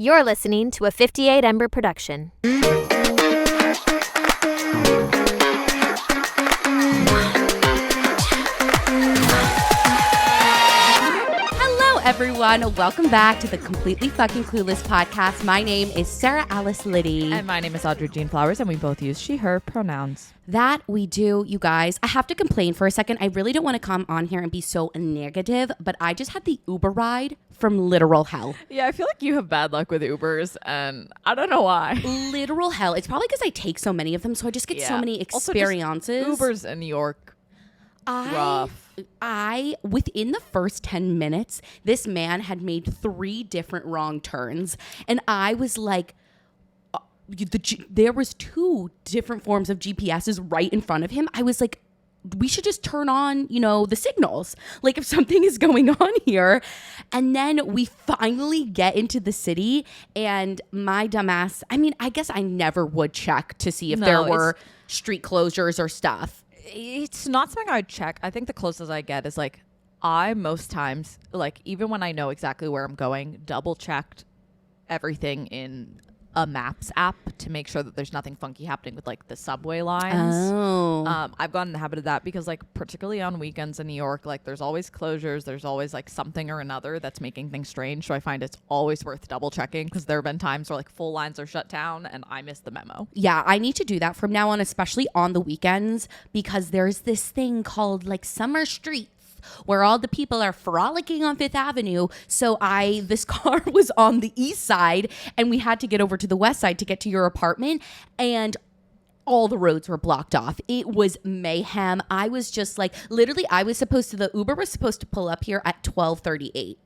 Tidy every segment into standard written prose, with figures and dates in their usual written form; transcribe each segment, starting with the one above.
You're listening to a 58 Ember production. Hello, everyone. Welcome back to the Completely Fucking Clueless podcast. My name is Sarah Alice Liddy. And my name is Audrey Jean Flowers, and we both use she, her pronouns. That we do, you guys. I have to complain for a second. I really don't want to come on here and be so negative, but I just had the Uber ride from literal hell. Yeah, I feel like you have bad luck with Ubers, and I don't know why. Literal hell. It's probably because I take so many of them, so I just get so many experiences. Also, Ubers in New York, rough. I, within the first 10 minutes, this man had made 3 different wrong turns, and I was like, there was 2 different forms of GPSs right in front of him. I was like, we should just turn on, the signals. Like if something is going on here. And then we finally get into the city and my dumbass, I guess I never would check to see if there were street closures or stuff. It's not something I'd check. I think the closest I get is like I most times, like even when I know exactly where I'm going, double checked everything in a maps app to make sure that there's nothing funky happening with like the subway lines. I've gotten in the habit of that because like particularly on weekends in New York, like there's always closures, there's always like something or another that's making things strange. So I find it's always worth double checking because there have been times where like full lines are shut down and I missed the memo. Yeah, I need to do that from now on, especially on the weekends, because there's this thing called like Summer Street where all the people are frolicking on Fifth Avenue. So this car was on the east side and we had to get over to the west side to get to your apartment, and all the roads were blocked off. It was mayhem. I was just like, literally, the Uber was supposed to pull up here at 12:38.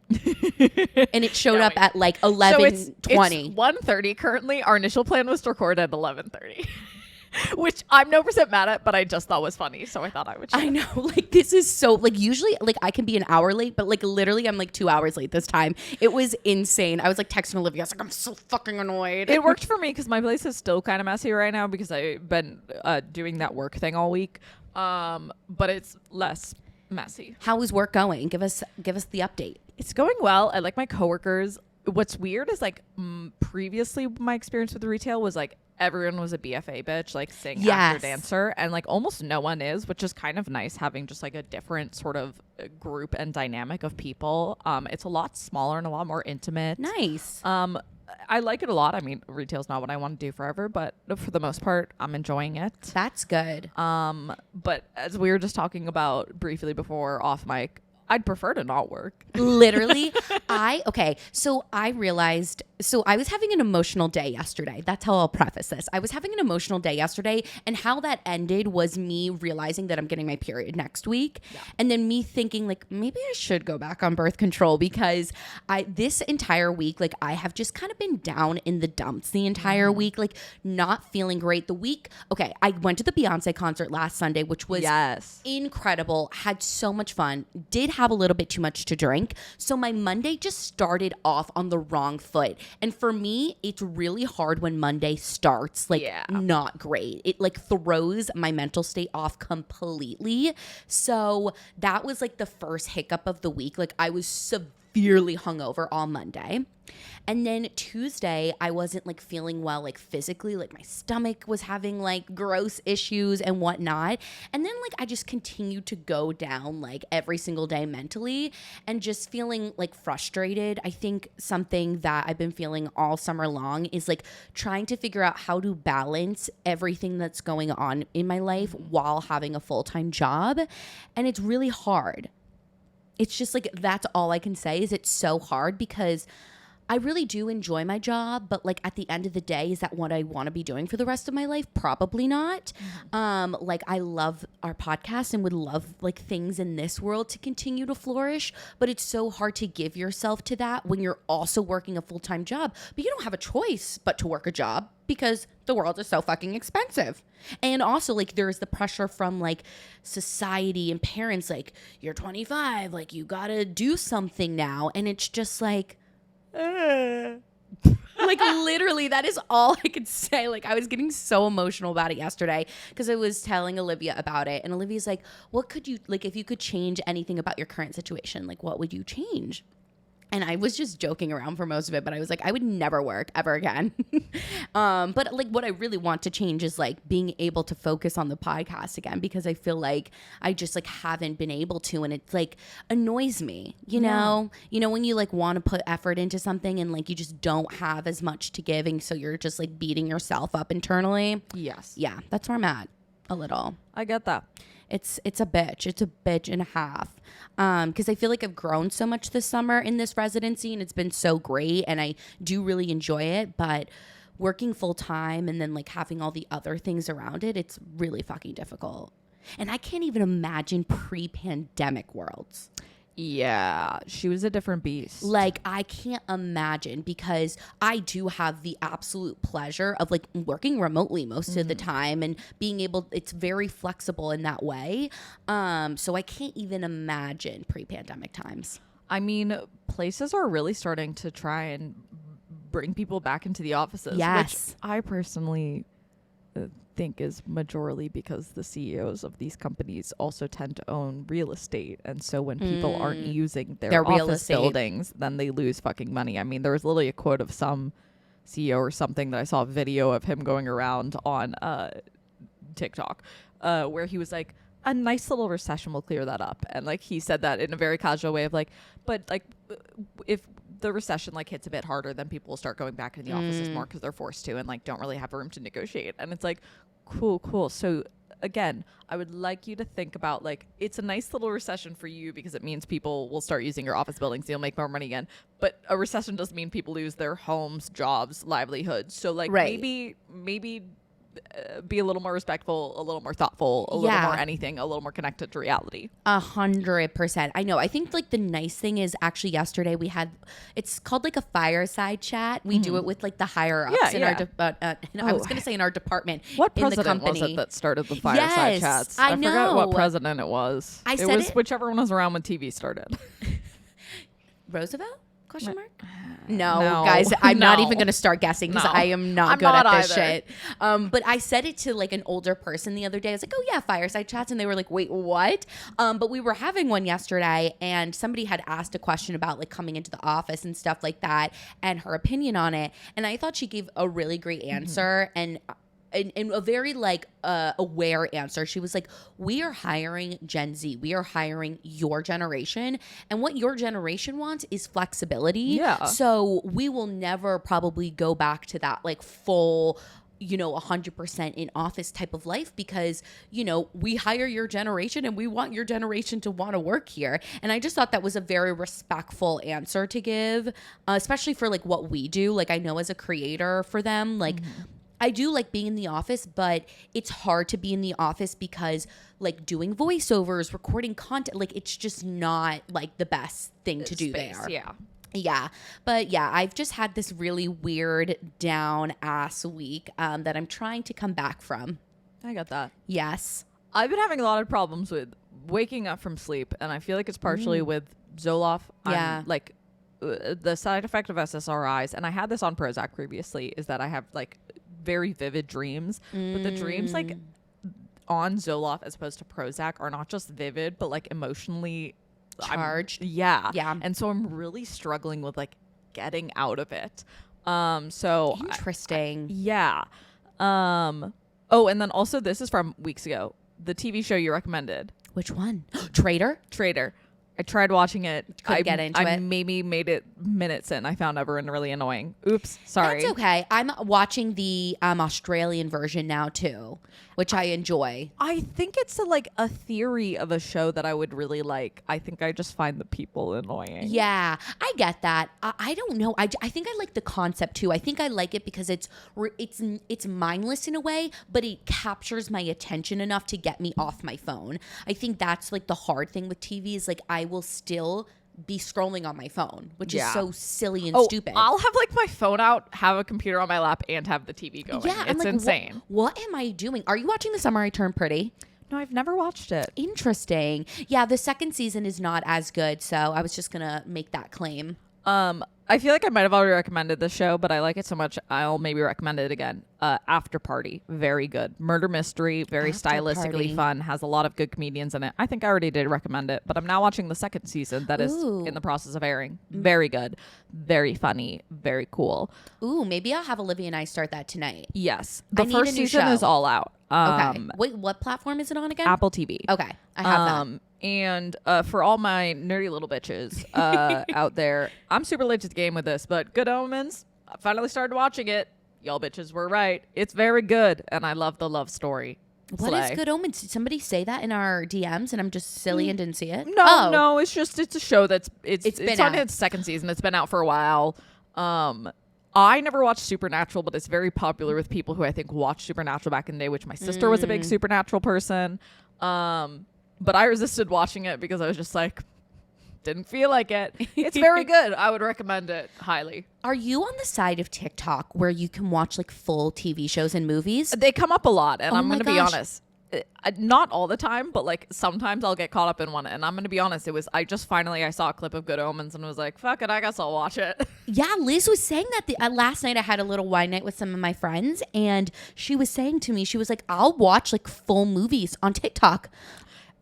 And it showed up at like 11:20. So it's 1:30 currently. Our initial plan was to record at 11:30. Which I'm no percent mad at, but I just thought was funny, so I thought I would share. I know, like this is so, like usually like I can be an hour late, but like literally I'm like 2 hours late this time. It was insane. I was like texting Olivia, I was like, I'm so fucking annoyed. It worked for me because my place is still kind of messy right now because I've been doing that work thing all week, but it's less messy. How is work going? Give us the update. It's going well. I like my coworkers. What's weird is like previously my experience with retail was like everyone was a BFA bitch, like sing, actor, dancer, and like almost no one is, which is kind of nice having just like a different sort of group and dynamic of people. It's a lot smaller and a lot more intimate. Nice. I like it a lot. I mean, retail's not what I want to do forever, but for the most part, I'm enjoying it. That's good. But as we were just talking about briefly before off mic, I'd prefer to not work. Literally, I realized, I was having an emotional day yesterday. That's how I'll preface this. I was having an emotional day yesterday, and how that ended was me realizing that I'm getting my period next week. Yeah. And then me thinking like, maybe I should go back on birth control because this entire week, like I have just kind of been down in the dumps the entire week, like not feeling great. I went to the Beyonce concert last Sunday, which was incredible. Had so much fun. Did have a little bit too much to drink. So my Monday just started off on the wrong foot. And for me, it's really hard when Monday starts not great. It like throws my mental state off completely. So that was like the first hiccup of the week. Like I was severely hungover all Monday. And then Tuesday, I wasn't like feeling well, like physically, like my stomach was having like gross issues and whatnot. And then like I just continued to go down like every single day mentally and just feeling like frustrated. I think something that I've been feeling all summer long is like trying to figure out how to balance everything that's going on in my life while having a full-time job. And it's really hard. It's just like, that's all I can say is it's so hard because I really do enjoy my job, but like at the end of the day, is that what I want to be doing for the rest of my life? Probably not. Like I love our podcast and would love like things in this world to continue to flourish, but it's so hard to give yourself to that when you're also working a full-time job, but you don't have a choice but to work a job because the world is so fucking expensive. And also like there's the pressure from like society and parents, like you're 25, like you gotta do something now. And it's just like, like literally that is all I could say. Like I was getting so emotional about it yesterday because I was telling Olivia about it, and Olivia's like, what could you, like if you could change anything about your current situation, like what would you change? And I was just joking around for most of it, but I was like, I would never work ever again. But like what I really want to change is like being able to focus on the podcast again, because I feel like I just like haven't been able to, and it's like annoys me, you know, when you like want to put effort into something and like you just don't have as much to give. And so you're just like beating yourself up internally. Yes. Yeah. That's where I'm at a little. I get that. It's a bitch. It's a bitch and a half. Because I feel like I've grown so much this summer in this residency, and it's been so great, and I do really enjoy it. But working full time and then like having all the other things around it, it's really fucking difficult. And I can't even imagine pre-pandemic worlds. Yeah, she was a different beast. Like, I can't imagine, because I do have the absolute pleasure of like working remotely most of the time and being able, it's very flexible in that way. So I can't even imagine pre-pandemic times. I mean, places are really starting to try and bring people back into the offices. Yes. Which I personally think is majorly because the CEOs of these companies also tend to own real estate, and so when people aren't using their real office estate buildings, then they lose fucking money. I mean, there was literally a quote of some CEO or something that I saw a video of him going around on TikTok where he was like, a nice little recession will clear that up, and like he said that in a very casual way of like, but like if the recession like hits a bit harder, then people will start going back in the offices more because they're forced to and like don't really have room to negotiate. And it's like, cool. So again, I would like you to think about like, it's a nice little recession for you because it means people will start using your office buildings. You'll make more money again. But a recession doesn't mean people lose their homes, jobs, livelihoods. So like maybe be a little more respectful, a little more thoughtful, a little more anything, a little more connected to reality. 100%. I know. I think like the nice thing is actually yesterday we had, it's called like a fireside chat. We do it with like the higher ups in our, I was going to say in our department. What in the president company. was it that started the fireside chats? I forgot what know. president it was. It was whichever one was around when TV started. Roosevelt? Question mark? No, guys, I'm not even going to start guessing because I am not good at this shit. But I said it to like an older person the other day. I was like, oh yeah, fireside chats. And they were like, wait, what? But we were having one yesterday, and somebody had asked a question about like coming into the office and stuff like that and her opinion on it. And I thought she gave a really great answer. And a very like aware answer. She was like, we are hiring Gen Z. We are hiring your generation. And what your generation wants is flexibility. Yeah. So we will never probably go back to that like full 100% in office type of life, because, we hire your generation and we want your generation to want to work here. And I just thought that was a very respectful answer to give, especially for like what we do. Like I know as a creator for them, like I do like being in the office, but it's hard to be in the office because like doing voiceovers, recording content, like it's just not like the best thing to do there. Yeah. But yeah, I've just had this really weird down ass week that I'm trying to come back from. I got that. Yes. I've been having a lot of problems with waking up from sleep, and I feel like it's partially with Zoloft. Yeah. Like the side effect of SSRIs, and I had this on Prozac previously, is that I have like very vivid dreams, but the dreams like on Zoloft as opposed to Prozac are not just vivid, but like emotionally charged. Yeah. And so I'm really struggling with like getting out of it. So interesting. Oh, and then also this is from weeks ago, the TV show you recommended. Which one? Trader. I tried watching it. Couldn't get into it. I maybe made it minutes in. I found everyone really annoying. Oops, sorry. That's okay. I'm watching the Australian version now too, which I enjoy. I think it's a theory of a show that I would really like. I think I just find the people annoying. Yeah, I get that. I don't know. I think I like the concept too. I think I like it because it's mindless in a way, but it captures my attention enough to get me off my phone. I think that's like the hard thing with TV is like I will still be scrolling on my phone, which is so silly and stupid. I'll have like my phone out, have a computer on my lap, and have the TV going. Yeah, it's like, insane. What am I doing? Are you watching The Summer I Turned Pretty? No, I've never watched it. Interesting. Yeah, the second season is not as good, so I was just gonna make that claim. I feel like I might have already recommended this show, but I like it so much I'll maybe recommend it again. After Party, very good. Murder mystery, very After stylistically Party. fun, has a lot of good comedians in it. I think I already did recommend it, but I'm now watching the second season that is Ooh. in the process of airing. Very good, very funny, very cool. Ooh, maybe I'll have Olivia and I start that tonight. Yes, the I need a first new season show. is all out. Okay. Wait, what platform is it on again? Apple TV. Okay, I have that. And for all my nerdy little bitches out there, I'm super late to the game with this, but Good Omens, I finally started watching it. Y'all bitches were right. It's very good, and I love the love story. What is Slay. Good Omens? Did somebody say that in our DMs and I'm just silly and didn't see it? No, it's a show that's it's been on out. its second season. It's been out for a while. I never watched Supernatural, but it's very popular with people who I think watched Supernatural back in the day, which my sister was a big Supernatural person. But I resisted watching it because I was just like, didn't feel like it. It's very good. I would recommend it highly. Are you on the side of TikTok where you can watch like full TV shows and movies? They come up a lot, and Oh I'm my going to be gosh. honest. Not all the time, but like sometimes I'll get caught up in one, and I'm going to be honest. I saw a clip of Good Omens and was like, fuck it, I guess I'll watch it. Yeah, Liz was saying that last night I had a little wine night with some of my friends and she was saying to me, she was like, I'll watch like full movies on TikTok.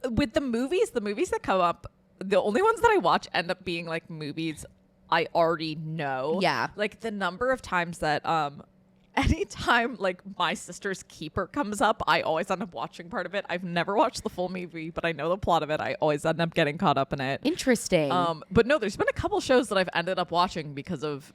With the movies that come up, the only ones that I watch end up being like movies I already know. Yeah. Like the number of times that anytime like My Sister's Keeper comes up, I always end up watching part of it. I've never watched the full movie, but I know the plot of it. I always end up getting caught up in it. Interesting. But no, there's been a couple shows that I've ended up watching because of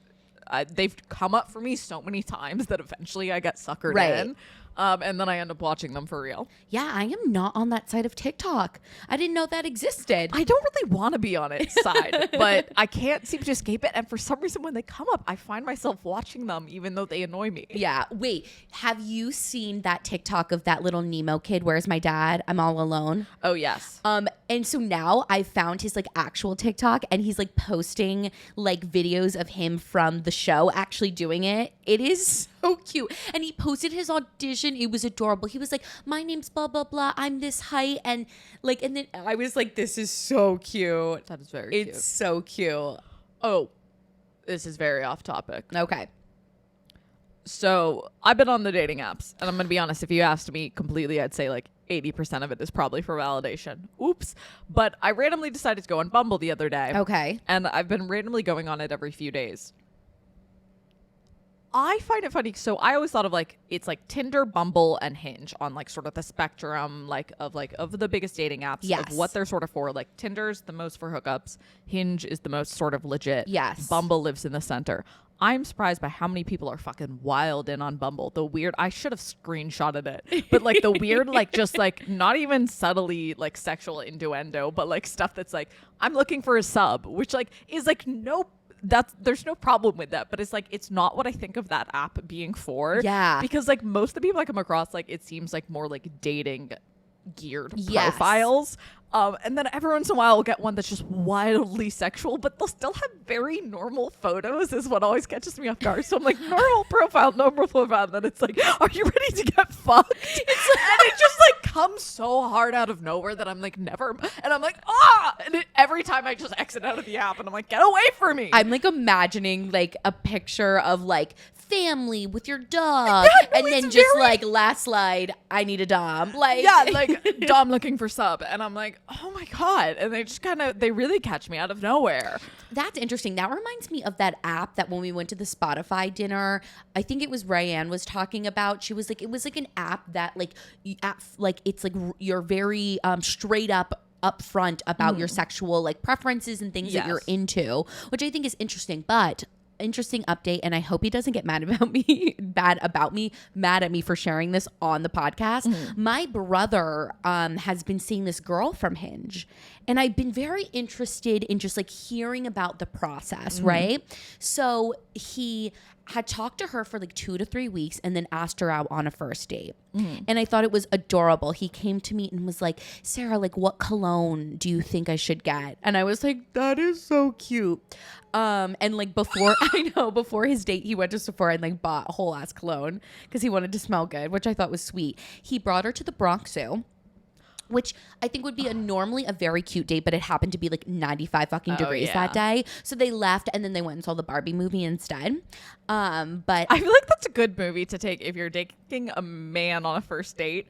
they've come up for me so many times that eventually I get suckered Right. in. And then I end up watching them for real. Yeah, I am not on that side of TikTok. I didn't know that existed. I don't really want to be on its side, but I can't seem to escape it. And for some reason, when they come up, I find myself watching them, even though they annoy me. Yeah. Wait, have you seen that TikTok of that little Nemo kid? Where's my dad? I'm all alone. Oh, yes. And so now I found his like actual TikTok and he's like posting like videos of him from the show actually doing it. It is so cute. And he posted his audition. It was adorable. He was like, my name's blah, blah, blah. I'm this height. And like, and then I was like, this is so cute. That is very cute. It's so cute. Oh, this is very off topic. Okay. So I've been on the dating apps, and I'm going to be honest, if you asked me completely, I'd say like 80% of it is probably for validation. Oops. But I randomly decided to go on Bumble the other day. Okay. And I've been randomly going on it every few days. I find it funny. So I always thought of like, it's like Tinder, Bumble, and Hinge on like sort of the spectrum of the biggest dating apps Yes. of what they're sort of for. Like Tinder's the most for hookups. Hinge is the most sort of legit. Yes. Bumble lives in the center. I'm surprised by how many people are fucking wild in on Bumble. The weird, I should have screenshotted it, but like the weird, like just like not even subtly like sexual innuendo, but like stuff that's like, I'm looking for a sub, which like is like there's no problem with that, but it's like, it's not what I think of that app being for. Yeah. Because like most of the people I come across, like it seems like more like dating geared Yes. profiles. And then every once in a while, we'll get one that's just wildly sexual, but they'll still have very normal photos is what always catches me off guard. So I'm like, normal profile. And then it's like, are you ready to get fucked? And it just like comes so hard out of nowhere that I'm like, never. And I'm like, and every time I just exit out of the app and I'm like, get away from me. I'm like imagining like a picture of like family with your dog and then just like last slide, I need a dom. Like yeah, like Dom looking for sub. And I'm like, oh my God. And they just they really catch me out of nowhere. That's interesting. That reminds me of that app that when we went to the Spotify dinner, I think it was Rayanne was talking about. She was like, it was like an app that like, it's like you're very straight up upfront about your sexual like preferences and things that you're into, which I think is interesting. But interesting update, and I hope he doesn't get mad at me for sharing this on the podcast. My brother has been seeing this girl from Hinge, and I've been very interested in just like hearing about the process, right? So he had talked to her for like 2 to 3 weeks and then asked her out on a first date. And I thought it was adorable. He came to me and was like, Sarah, like what cologne do you think I should get? And I was like, that is so cute. And like before his date, he went to Sephora and like bought a whole ass cologne because he wanted to smell good, which I thought was sweet. He brought her to the Bronx Zoo. which I think would be normally a very cute date, but it happened to be like 95 fucking degrees that day. So they left and then they went and saw the Barbie movie instead. But I feel like that's a good movie to take if you're dating a man on a first date.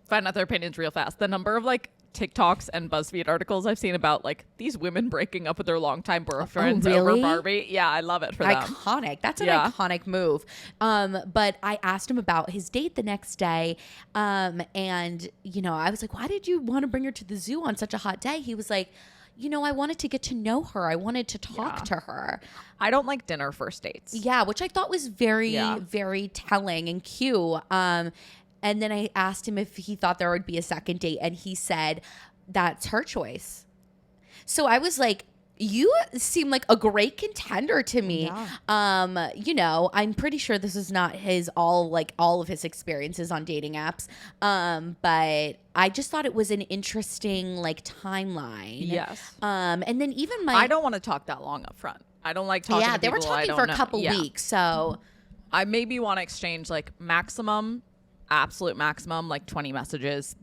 Find out their opinions real fast. The number of like TikToks and BuzzFeed articles I've seen about like these women breaking up with their longtime boyfriends over Barbie. Yeah, I love it for them. Iconic. That's an iconic move. But I asked him about his date the next day. And, you know, I was like, why did you want to bring her to the zoo on such a hot day? He was like, you know, I wanted to get to know her. I wanted to talk to her. I don't like dinner first dates. Yeah, which I thought was very, very telling and cute. And then I asked him if he thought there would be a second date, and he said that's her choice. So I was like, you seem like a great contender to me. Yeah. You know, I'm pretty sure this is not all of his experiences on dating apps. But I just thought it was an interesting like timeline. Yes. And then even I don't want to talk that long up front. I don't like talking to people. Yeah, they were talking for a couple weeks. So I maybe want to exchange like absolute maximum, like 20 messages,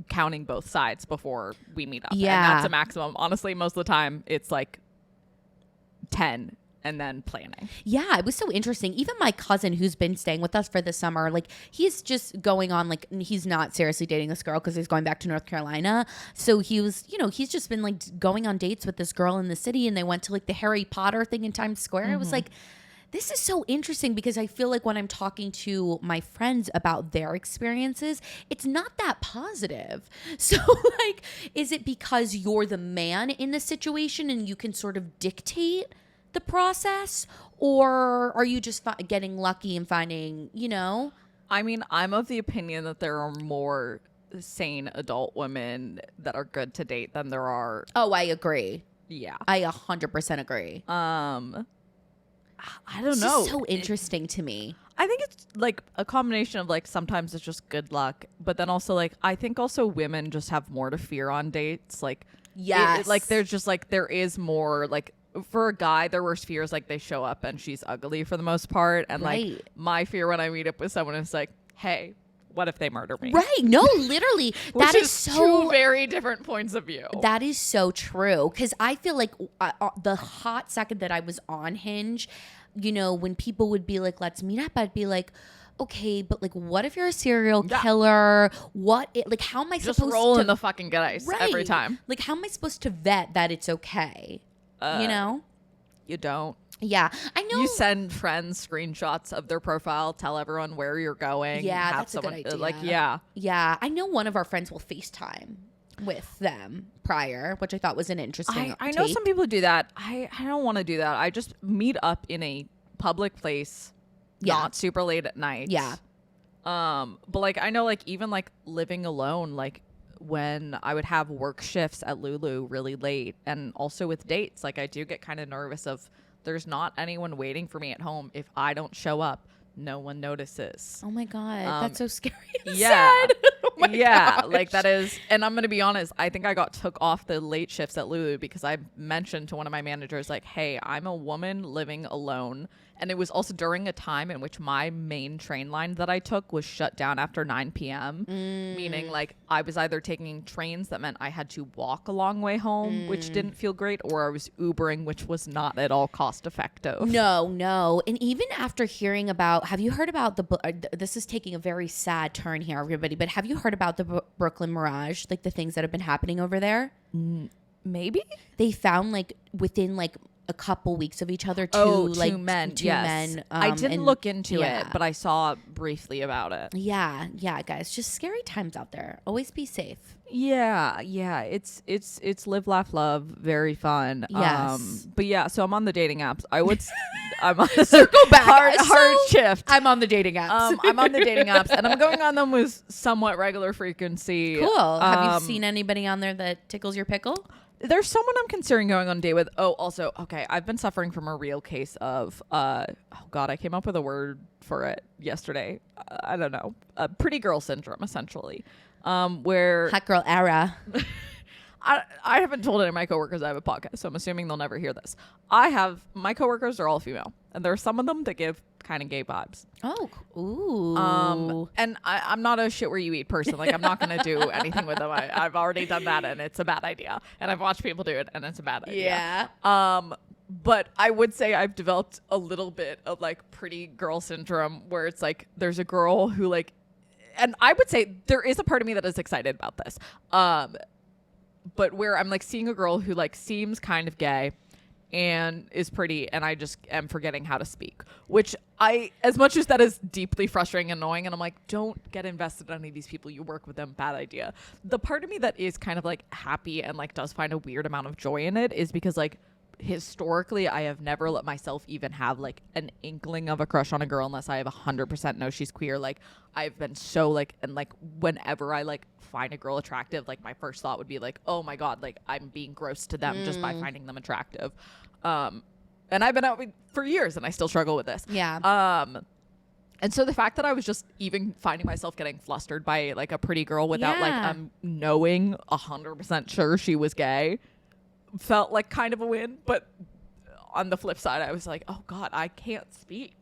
counting both sides before we meet up. Yeah. And that's a maximum. Honestly, most of the time, it's like 10 and then planning. Yeah, it was so interesting. Even my cousin who's been staying with us for the summer, like he's just going on, like he's not seriously dating this girl because he's going back to North Carolina. So he was, you know, he's just been like going on dates with this girl in the city, and they went to like the Harry Potter thing in Times Square. It was like, this is so interesting because I feel like when I'm talking to my friends about their experiences, it's not that positive. So like, is it because you're the man in the situation and you can sort of dictate the process, or are you just getting lucky and finding, you know? I mean, I'm of the opinion that there are more sane adult women that are good to date than there are. Oh, I agree. Yeah. I 100% agree. I don't know. It's so interesting to me. I think it's like a combination of like sometimes it's just good luck, but then also like I think also women just have more to fear on dates. Like like there's just like there is more like for a guy their worst fear is like they show up and she's ugly for the most part, and like my fear when I meet up with someone is like, hey, what if they murder me? Right. No, literally. That is so two very different points of view. That is so true. Because I feel like the hot second that I was on Hinge, you know, when people would be like, let's meet up, I'd be like, okay, but like, what if you're a serial killer? Like, how am I supposed to? Just roll in the fucking dice every time. Like, how am I supposed to vet that it's okay? You know? You don't. Yeah, I know. You send friends screenshots of their profile, tell everyone where you're going. Yeah, that's a good idea. Like, yeah. I know one of our friends will FaceTime with them prior, which I thought was an interesting. I know some people do that. I don't want to do that. I just meet up in a public place, not super late at night. Yeah. But like I know, like even like living alone, like when I would have work shifts at Lulu really late, and also with dates, like I do get kind of nervous of. There's not anyone waiting for me at home. If I don't show up, no one notices. Oh my God. That's so scary. Yeah. Oh gosh. Like that is, and I'm going to be honest, I think I took off the late shifts at Lulu because I mentioned to one of my managers, like, hey, I'm a woman living alone. And it was also during a time in which my main train line that I took was shut down after 9 p.m. Meaning like I was either taking trains that meant I had to walk a long way home, which didn't feel great, or I was Ubering, which was not at all cost effective. No. And even after hearing about, have you heard about this is taking a very sad turn here, everybody, but have you heard about the Brooklyn Mirage, like the things that have been happening over there? Maybe? They found like within like a couple weeks of each other, two men. I didn't look into it, but I saw briefly about it. Yeah, guys, just scary times out there. Always be safe. Yeah. It's live, laugh, love. Very fun. Yes. But yeah, so I'm on the dating apps. I'm on the circle back. hard shift. I'm on the dating apps. I'm on the dating apps, and I'm going on them with somewhat regular frequency. Cool. Have you seen anybody on there that tickles your pickle? There's someone I'm considering going on a date with. Oh, also, okay, I've been suffering from a real case of, oh God, I came up with a word for it yesterday. I don't know. Pretty girl syndrome, essentially. Where hot girl era. I haven't told any of my coworkers I have a podcast, so I'm assuming they'll never hear this. My coworkers are all female, and there are some of them that give kind of gay vibes. Oh, ooh. And I'm not a shit where you eat person. Like, I'm not going to do anything with them. I've already done that, and it's a bad idea. And I've watched people do it, and it's a bad idea. Yeah. But I would say I've developed a little bit of like pretty girl syndrome, where it's like there's a girl who like, and I would say there is a part of me that is excited about this. But where I'm like seeing a girl who like seems kind of gay and is pretty, and I just am forgetting how to speak, which as much as that is deeply frustrating and annoying, and I'm like, don't get invested in any of these people, you work with them, bad idea. The part of me that is kind of like happy and like does find a weird amount of joy in it is because like historically I have never let myself even have like an inkling of a crush on a girl unless I have 100% know she's queer. Like, I've been so like, and like whenever I like find a girl attractive, like my first thought would be like, oh my god, like I'm being gross to them just by finding them attractive. And I've been out for years and I still struggle with this. Yeah. And so the fact that I was just even finding myself getting flustered by like a pretty girl without like knowing 100% sure she was gay felt like kind of a win. But on the flip side, I was like, oh god, I can't speak.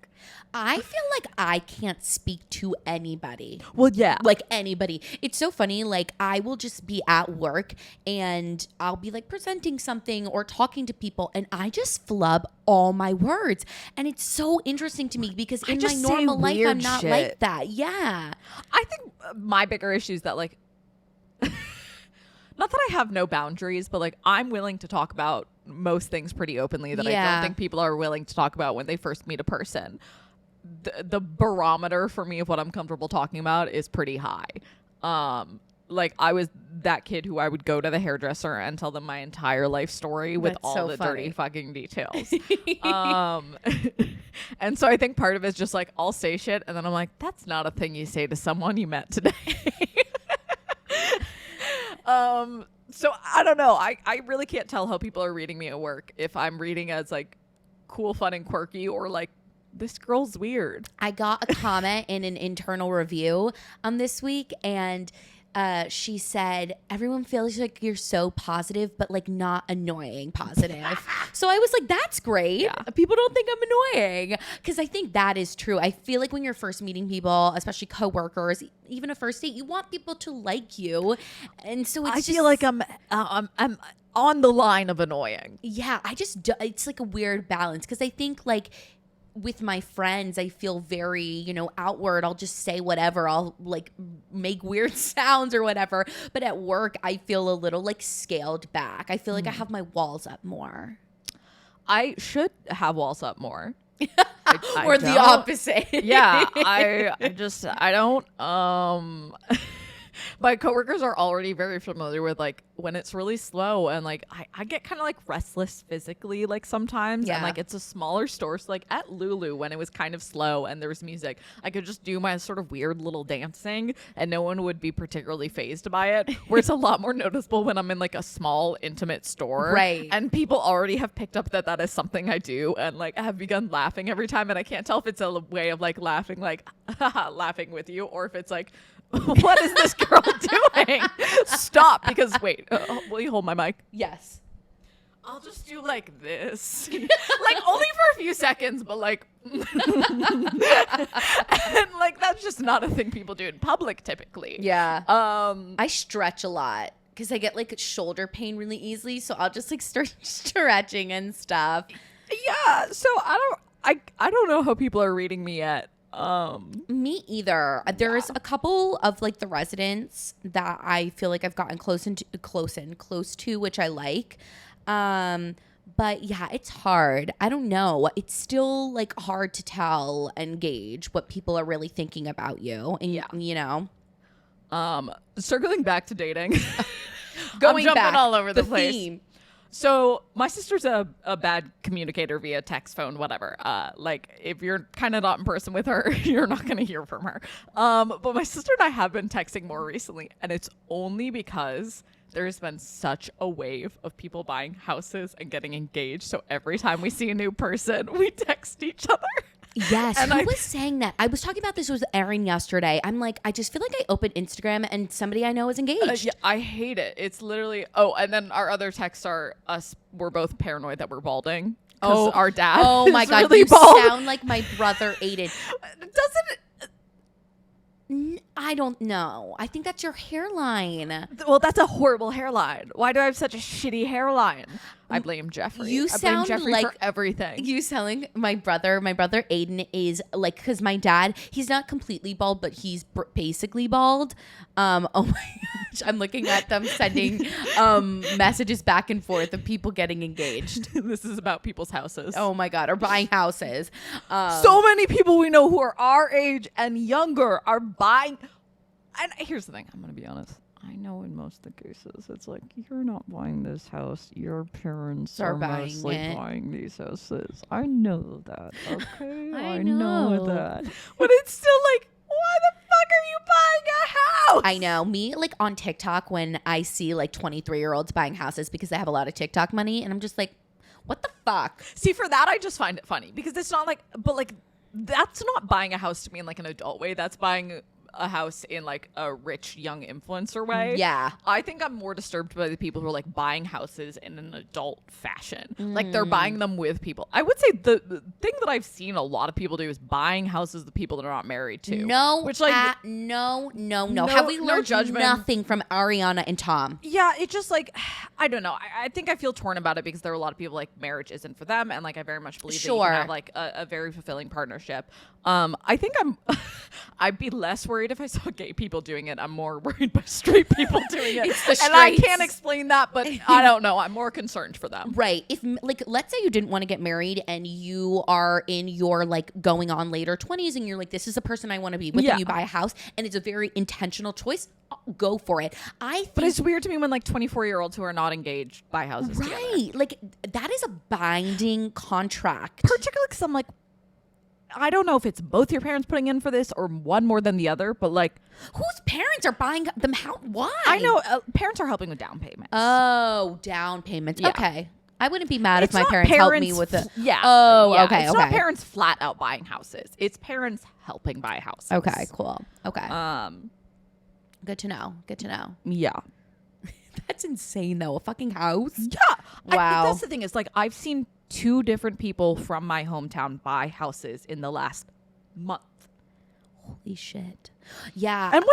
I feel like I can't speak to anybody. Well, yeah. Like anybody. It's so funny. Like, I will just be at work and I'll be like presenting something or talking to people and I just flub all my words. And it's so interesting to me because in my normal life, I'm not like that. Yeah. I think my bigger issue is that like, not that I have no boundaries, but like I'm willing to talk about most things pretty openly that I don't think people are willing to talk about when they first meet a person. The barometer for me of what I'm comfortable talking about is pretty high. Like, I was that kid who I would go to the hairdresser and tell them my entire life story with all the dirty fucking details. And so I think part of it is just like, I'll say shit and then I'm like, that's not a thing you say to someone you met today. So I don't know. I really can't tell how people are reading me at work, if I'm reading as like cool, fun, and quirky, or like this girl's weird. I got a comment in an internal review this week, and she said, everyone feels like you're so positive, but like not annoying positive. So I was like, that's great. Yeah. People don't think I'm annoying. Because I think that is true. I feel like when you're first meeting people, especially coworkers, even a first date, you want people to like you. And so I feel like I'm on the line of annoying. Yeah, it's like a weird balance. Because I think like, with my friends, I feel very, outward. I'll just say whatever. I'll like make weird sounds or whatever. But at work, I feel a little like scaled back. I feel like I have my walls up more. I should have walls up more. Or the opposite. Yeah. I don't. My coworkers are already very familiar with like when it's really slow, and like I get kind of like restless physically like sometimes. And like it's a smaller store, so like at Lulu when it was kind of slow and there was music, I could just do my sort of weird little dancing and no one would be particularly fazed by it, where it's a lot more noticeable when I'm in like a small intimate store, right? And people already have picked up that is something I do, and like I have begun laughing every time, and I can't tell if it's a way of like laughing like laughing with you, or if it's like, what is this girl doing? Stop, because wait, will you hold my mic? Yes. I'll just do like this. Like only for a few seconds, but like and like that's just not a thing people do in public typically. Yeah. I stretch a lot because I get like shoulder pain really easily, so I'll just like start stretching and stuff. Yeah, so I don't know how people are reading me yet. Me either. There's a couple of like the residents that I feel like I've gotten close to, which I like. But yeah, it's hard. I don't know. It's still like hard to tell and gauge what people are really thinking about you. And circling back to dating, going I'm jumping back all over the place. Theme. So my sister's a bad communicator via text, phone, whatever. Like if you're kind of not in person with her, you're not going to hear from her. But my sister and I have been texting more recently, and it's only because there's been such a wave of people buying houses and getting engaged. So every time we see a new person, we text each other. Yes, And who was saying that? I was talking about this with Erin yesterday. I'm like, I just feel like I opened Instagram and somebody I know is engaged. Yeah, I hate it. It's literally. Oh, and then our other texts are us. We're both paranoid that we're balding. Oh, our dad. Oh my is God, really you bald. sound like my brother Aiden. Doesn't it? I don't know. I think that's your hairline. Well, that's a horrible hairline. Why do I have such a shitty hairline? I blame Jeffrey. You I blame sound Jeffrey like for everything. You sound like my brother. My brother Aiden is like, because my dad, he's not completely bald, but he's basically bald. Oh my gosh, I'm looking at them sending messages back and forth of people getting engaged. This is about people's houses. Oh my God, or buying houses. So many people we know who are our age and younger are buying. And here's the thing. I'm going to be honest. I know in most of the cases, it's like, you're not buying this house. Your parents are buying mostly it. buying these houses. I know that, okay? I know know. that. But it's still like, why the fuck are you buying a house? I know. Me, like on TikTok, when I see like 23-year-olds buying houses because they have a lot of TikTok money, and I'm just like, what the fuck? See, for that, I just find it funny because it's not like, but like, that's not buying a house to me in like an adult way. That's buying a house in like a rich young influencer way. Yeah. I think I'm more disturbed by the people who are like buying houses in an adult fashion. Like they're buying them with people. I would say the thing that I've seen a lot of people do is buying houses with people that are not married to. No, which like no. No- Have we no learned judgment. nothing from Ariana and Tom? yeah, it just like I don't know. I think I feel torn about it because there are a lot of people like marriage isn't for them, and like I very much believe that you Sure. can have like a very fulfilling partnership. I think I'd be less worried if I saw gay people doing it. I'm more worried by straight people doing it. It's the and I straights. can't explain that, but I don't know. I'm more concerned for them. Right. If like, let's say you didn't want to get married and you are in your like going on later 20s and you're like, this is the person I want to be with, Yeah. and you buy a house and it's a very intentional choice, go for it. I think But it's weird to me when like 24-year-olds who are not engaged buy houses together. right. Like that is a binding contract. Particularly because I'm like, I don't know if it's both your parents putting in for this or one more than the other, but like, Whose parents are buying them? How? Why? I know parents are helping with down payments. Oh, down payments. Yeah. Okay. I wouldn't be mad if It's my not parents helped me with it. Yeah. Oh, yeah. okay. It's okay. not parents flat out buying houses. It's parents helping buy houses. Okay. Cool. Okay. Good to know. Good to know. Yeah. That's insane, though. A fucking house. Yeah. Wow. That's the thing is like I've seen 2 different people from my hometown buy houses in the last month. Holy shit. Yeah. And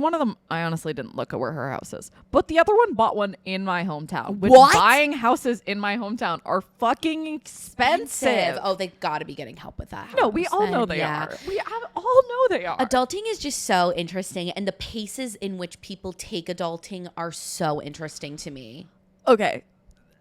one of them, I honestly didn't look at where her house is. But the other one bought one in my hometown. Which What? Buying houses in my hometown are fucking expensive. Oh, they got to be getting help with that. No, we all know 100%. they Yeah. are. We all know they are. Adulting is just so interesting, and the paces in which people take adulting are so interesting to me. Okay,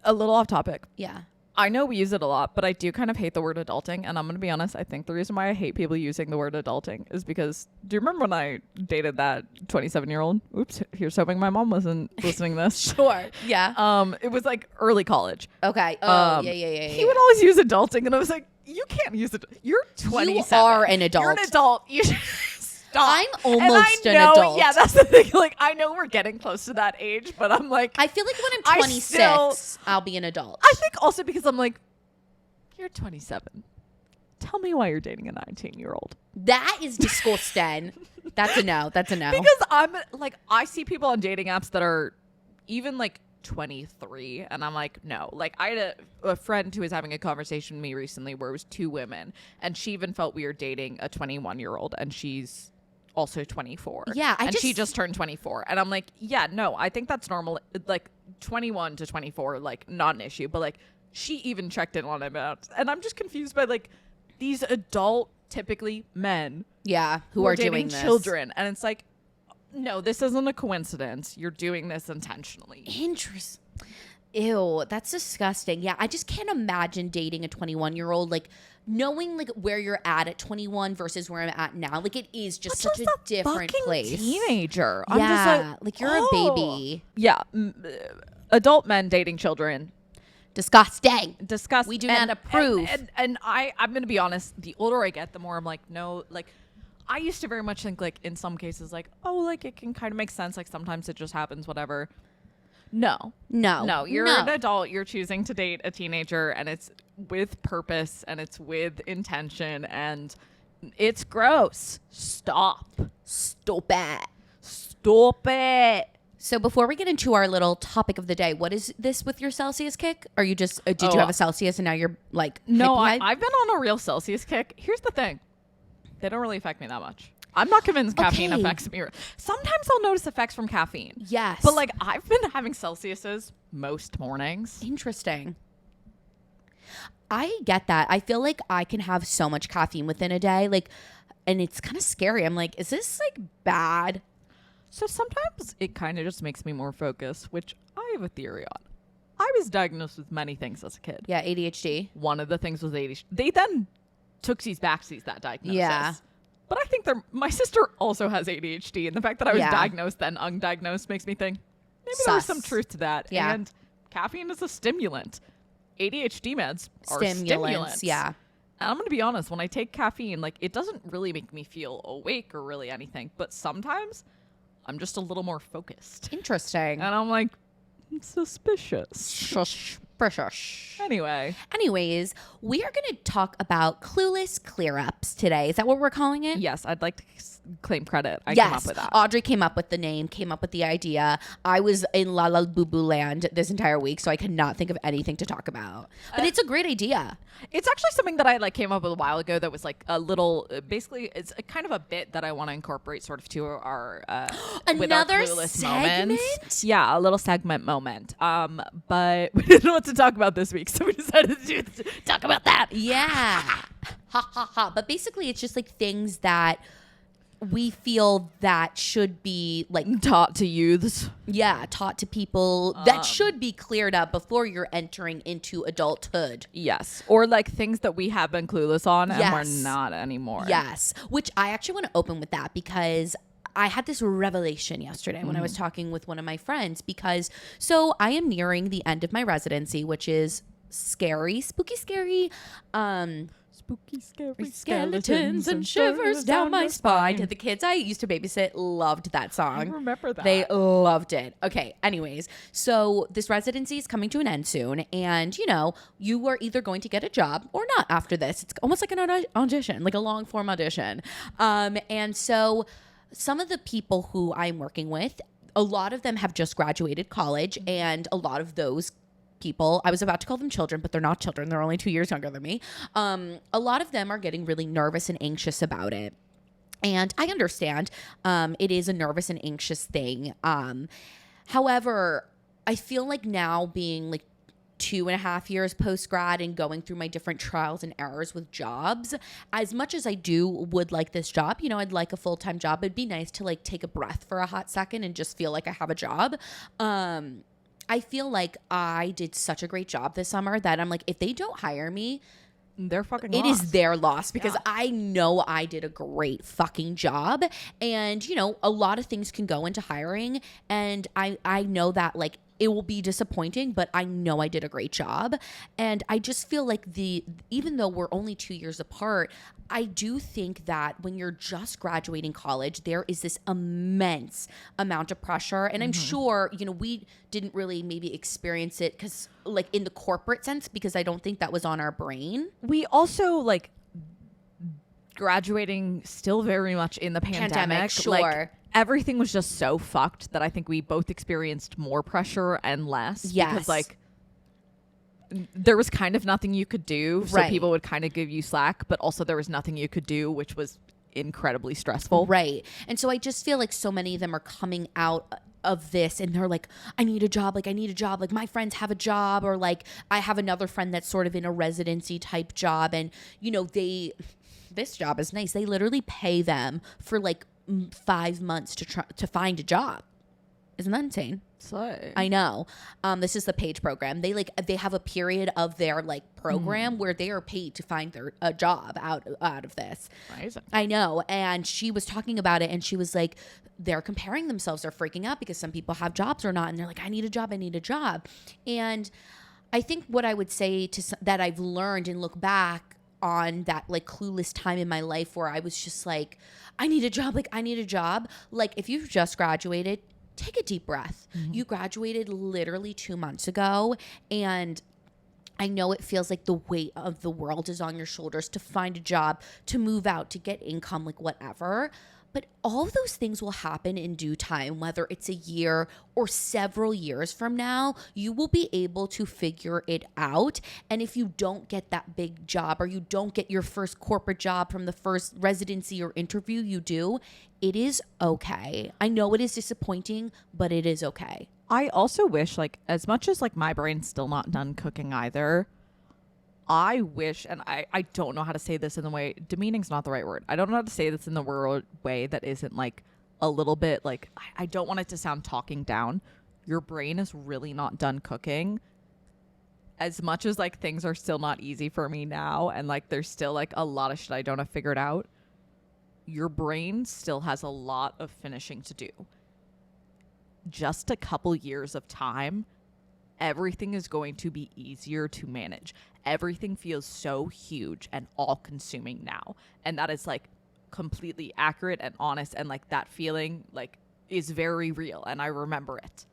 a little off topic. Yeah. I know we use it a lot, but I do kind of hate the word adulting. And I'm going to be honest, I think the reason why I hate people using the word adulting is because, do you remember when I dated that 27-year-old? Oops, here's hoping my mom wasn't listening to this. Sure. Yeah. It was like early college. Okay. Oh, yeah. He would always use adulting, and I was like, you can't use it. You're 27. You are an adult. You're an adult. You should stop. I'm almost and I an know, adult. Yeah, that's the thing. Like, I know we're getting close to that age, but I'm like, I feel like when I I'm 26, still- I'll be an adult. I think also because I'm like, you're 27. Tell me why you're dating a 19-year-old. That is disgusting. That's a no. That's a no. Because I'm like, I see people on dating apps that are even like 23, and I'm like, no. Like, I had a friend who was having a conversation with me recently where it was 2 women, and she even felt weird dating a 21-year-old, and she's also 24. Yeah, she just turned 24, and I'm like, yeah, no, I think that's normal. Like 21 to 24, like not an issue, but like she even checked in on about, and I'm just confused by like these adult, typically men, who are dating doing this. children, and it's like, no, this isn't a coincidence. You're doing this intentionally. Interesting. Ew, that's disgusting. Yeah, I just can't imagine dating a 21-year-old, like knowing like where you're at 21 versus where I'm at now. Like it is just such a different place. Teenager. Yeah, I'm just like you're a baby. Yeah, adult men dating children. Disgusting. Disgusting. We do not approve. And I'm gonna be honest. The older I get, the more I'm like, no, like. I used to very much think like in some cases like, oh, like it can kind of make sense. Like sometimes it just happens, whatever. No. No. No, you're No. an adult. You're choosing to date a teenager, and it's with purpose and it's with intention, and it's gross. Stop. Stop it. Stop it. So before we get into our little topic of the day, what is this with your Celsius kick? Or you just did you have a Celsius and now you're like No, hippie-eyed? I've been on a real Celsius kick. Here's the thing. They don't really affect me that much. I'm not convinced caffeine Okay. affects me. Sometimes I'll notice effects from caffeine. Yes. But like I've been having Celsiuses most mornings. Interesting. I get that. I feel like I can have so much caffeine within a day, like, and it's kind of scary. I'm like, is this like bad? So sometimes it kind of just makes me more focused, which I have a theory on. I was diagnosed with many things as a kid. Yeah, ADHD. One of the things was ADHD. They then took-sies backsies that diagnosis. Yeah. But I think my sister also has ADHD, and the fact that I was Yeah. diagnosed then undiagnosed makes me think maybe there's some Sus. truth to that. Yeah. And caffeine is a stimulant. ADHD meds are Stimulants. stimulants. Yeah. And I'm going to be honest, when I take caffeine, like it doesn't really make me feel awake or really anything, but sometimes I'm just a little more focused. Interesting. And I'm like, suspicious. Shush. Shush. Anyway. Anyways, we are going to talk about Clueless Clear-Ups today. Is that what we're calling it? Yes, I'd like to claim credit. I Yes, came up with that. Audrey came up with the name, came up with the idea. I was in La La Boo Boo land this entire week, so I could not think of anything to talk about. But it's a great idea. It's actually something that I like came up with a while ago that was like a little, basically it's a kind of a bit that I want to incorporate sort of to our with our Another Clueless segment? moments. Yeah, a little segment moment. But we didn't know what to talk about this week, so we decided to talk about that. Yeah. ha ha ha. But basically, it's just like things that we feel that should be like Taught to youths. taught to people that should be cleared up before you're entering into adulthood. Yes. Or like things that we have been clueless on and Yes. we're not anymore. Yes, which I actually want to open with that because I had this revelation yesterday when I was talking with one of my friends so I am nearing the end of my residency, which is scary, spooky scary. Spooky, scary Skeletons and shivers down my spine. The kids I used to babysit loved that song. I remember that. They loved it. Okay, anyways, so this residency is coming to an end soon, and you are either going to get a job or not after this. It's almost like an audition, like a long form audition. And so some of the people who I'm working with, a lot of them have just graduated college, and a lot of those people, I was about to call them children, but they're not children. They're only 2 years younger than me. A lot of them are getting really nervous and anxious about it. And I understand it is a nervous and anxious thing. However, I feel like now being like 2.5 years post-grad and going through my different trials and errors with jobs, as much as I would like this job, I'd like a full-time job. It'd be nice to like take a breath for a hot second and just feel like I have a job. I feel like I did such a great job this summer that I'm like, if they don't hire me, They're fucking it lost. is their loss because I know I did a great fucking job. And, a lot of things can go into hiring. And I know that like it will be disappointing, but I know I did a great job. And I just feel like even though we're only 2 years apart, I do think that when you're just graduating college, there is this immense amount of pressure. And I'm sure, we didn't really maybe experience it because like in the corporate sense, because I don't think that was on our brain. We also like graduating still very much in the pandemic. Sure. Like, everything was just so fucked that I think we both experienced more pressure and less. Yes. Because like there was kind of nothing you could do. So Right. people would kind of give you slack, but also there was nothing you could do, which was incredibly stressful. Right. And so I just feel like so many of them are coming out of this and they're like, I need a job. Like, I need a job. Like, my friends have a job. Or like, I have another friend that's sort of in a residency type job. And, this job is nice. They literally pay them for like 5 months to find a job. Isn't that insane? So I know. This is the PAGE program. They have a period of their like program where they are paid to find a job out of this. amazing. I know. And she was talking about it and she was like, they're comparing themselves. They're freaking out because some people have jobs or not. And they're like, I need a job. I need a job. And I think what I would say that I've learned and look back on that like clueless time in my life where I was just like, I need a job. Like, I need a job. Like, if you've just graduated, take a deep breath. You graduated literally 2 months ago, and I know it feels like the weight of the world is on your shoulders to find a job, to move out, to get income, like whatever. But all of those things will happen in due time, whether it's a year or several years from now. You will be able to figure it out. And if you don't get that big job, or you don't get your first corporate job from the first residency or interview you do, it is okay. I know it is disappointing, but it is okay. I also wish, like, as much as like my brain's still not done cooking either, I wish, and I don't know how to say this in the way, demeaning's not the right word. I don't know how to say this in the way that isn't like a little bit like, I don't want it to sound talking down. Your brain is really not done cooking. As much as like things are still not easy for me now, and like there's still like a lot of shit I don't have figured out, your brain still has a lot of finishing to do. Just a couple years of time, everything is going to be easier to manage. Everything feels so huge and all-consuming now. And that is like completely accurate and honest, and like that feeling like is very real, and I remember it.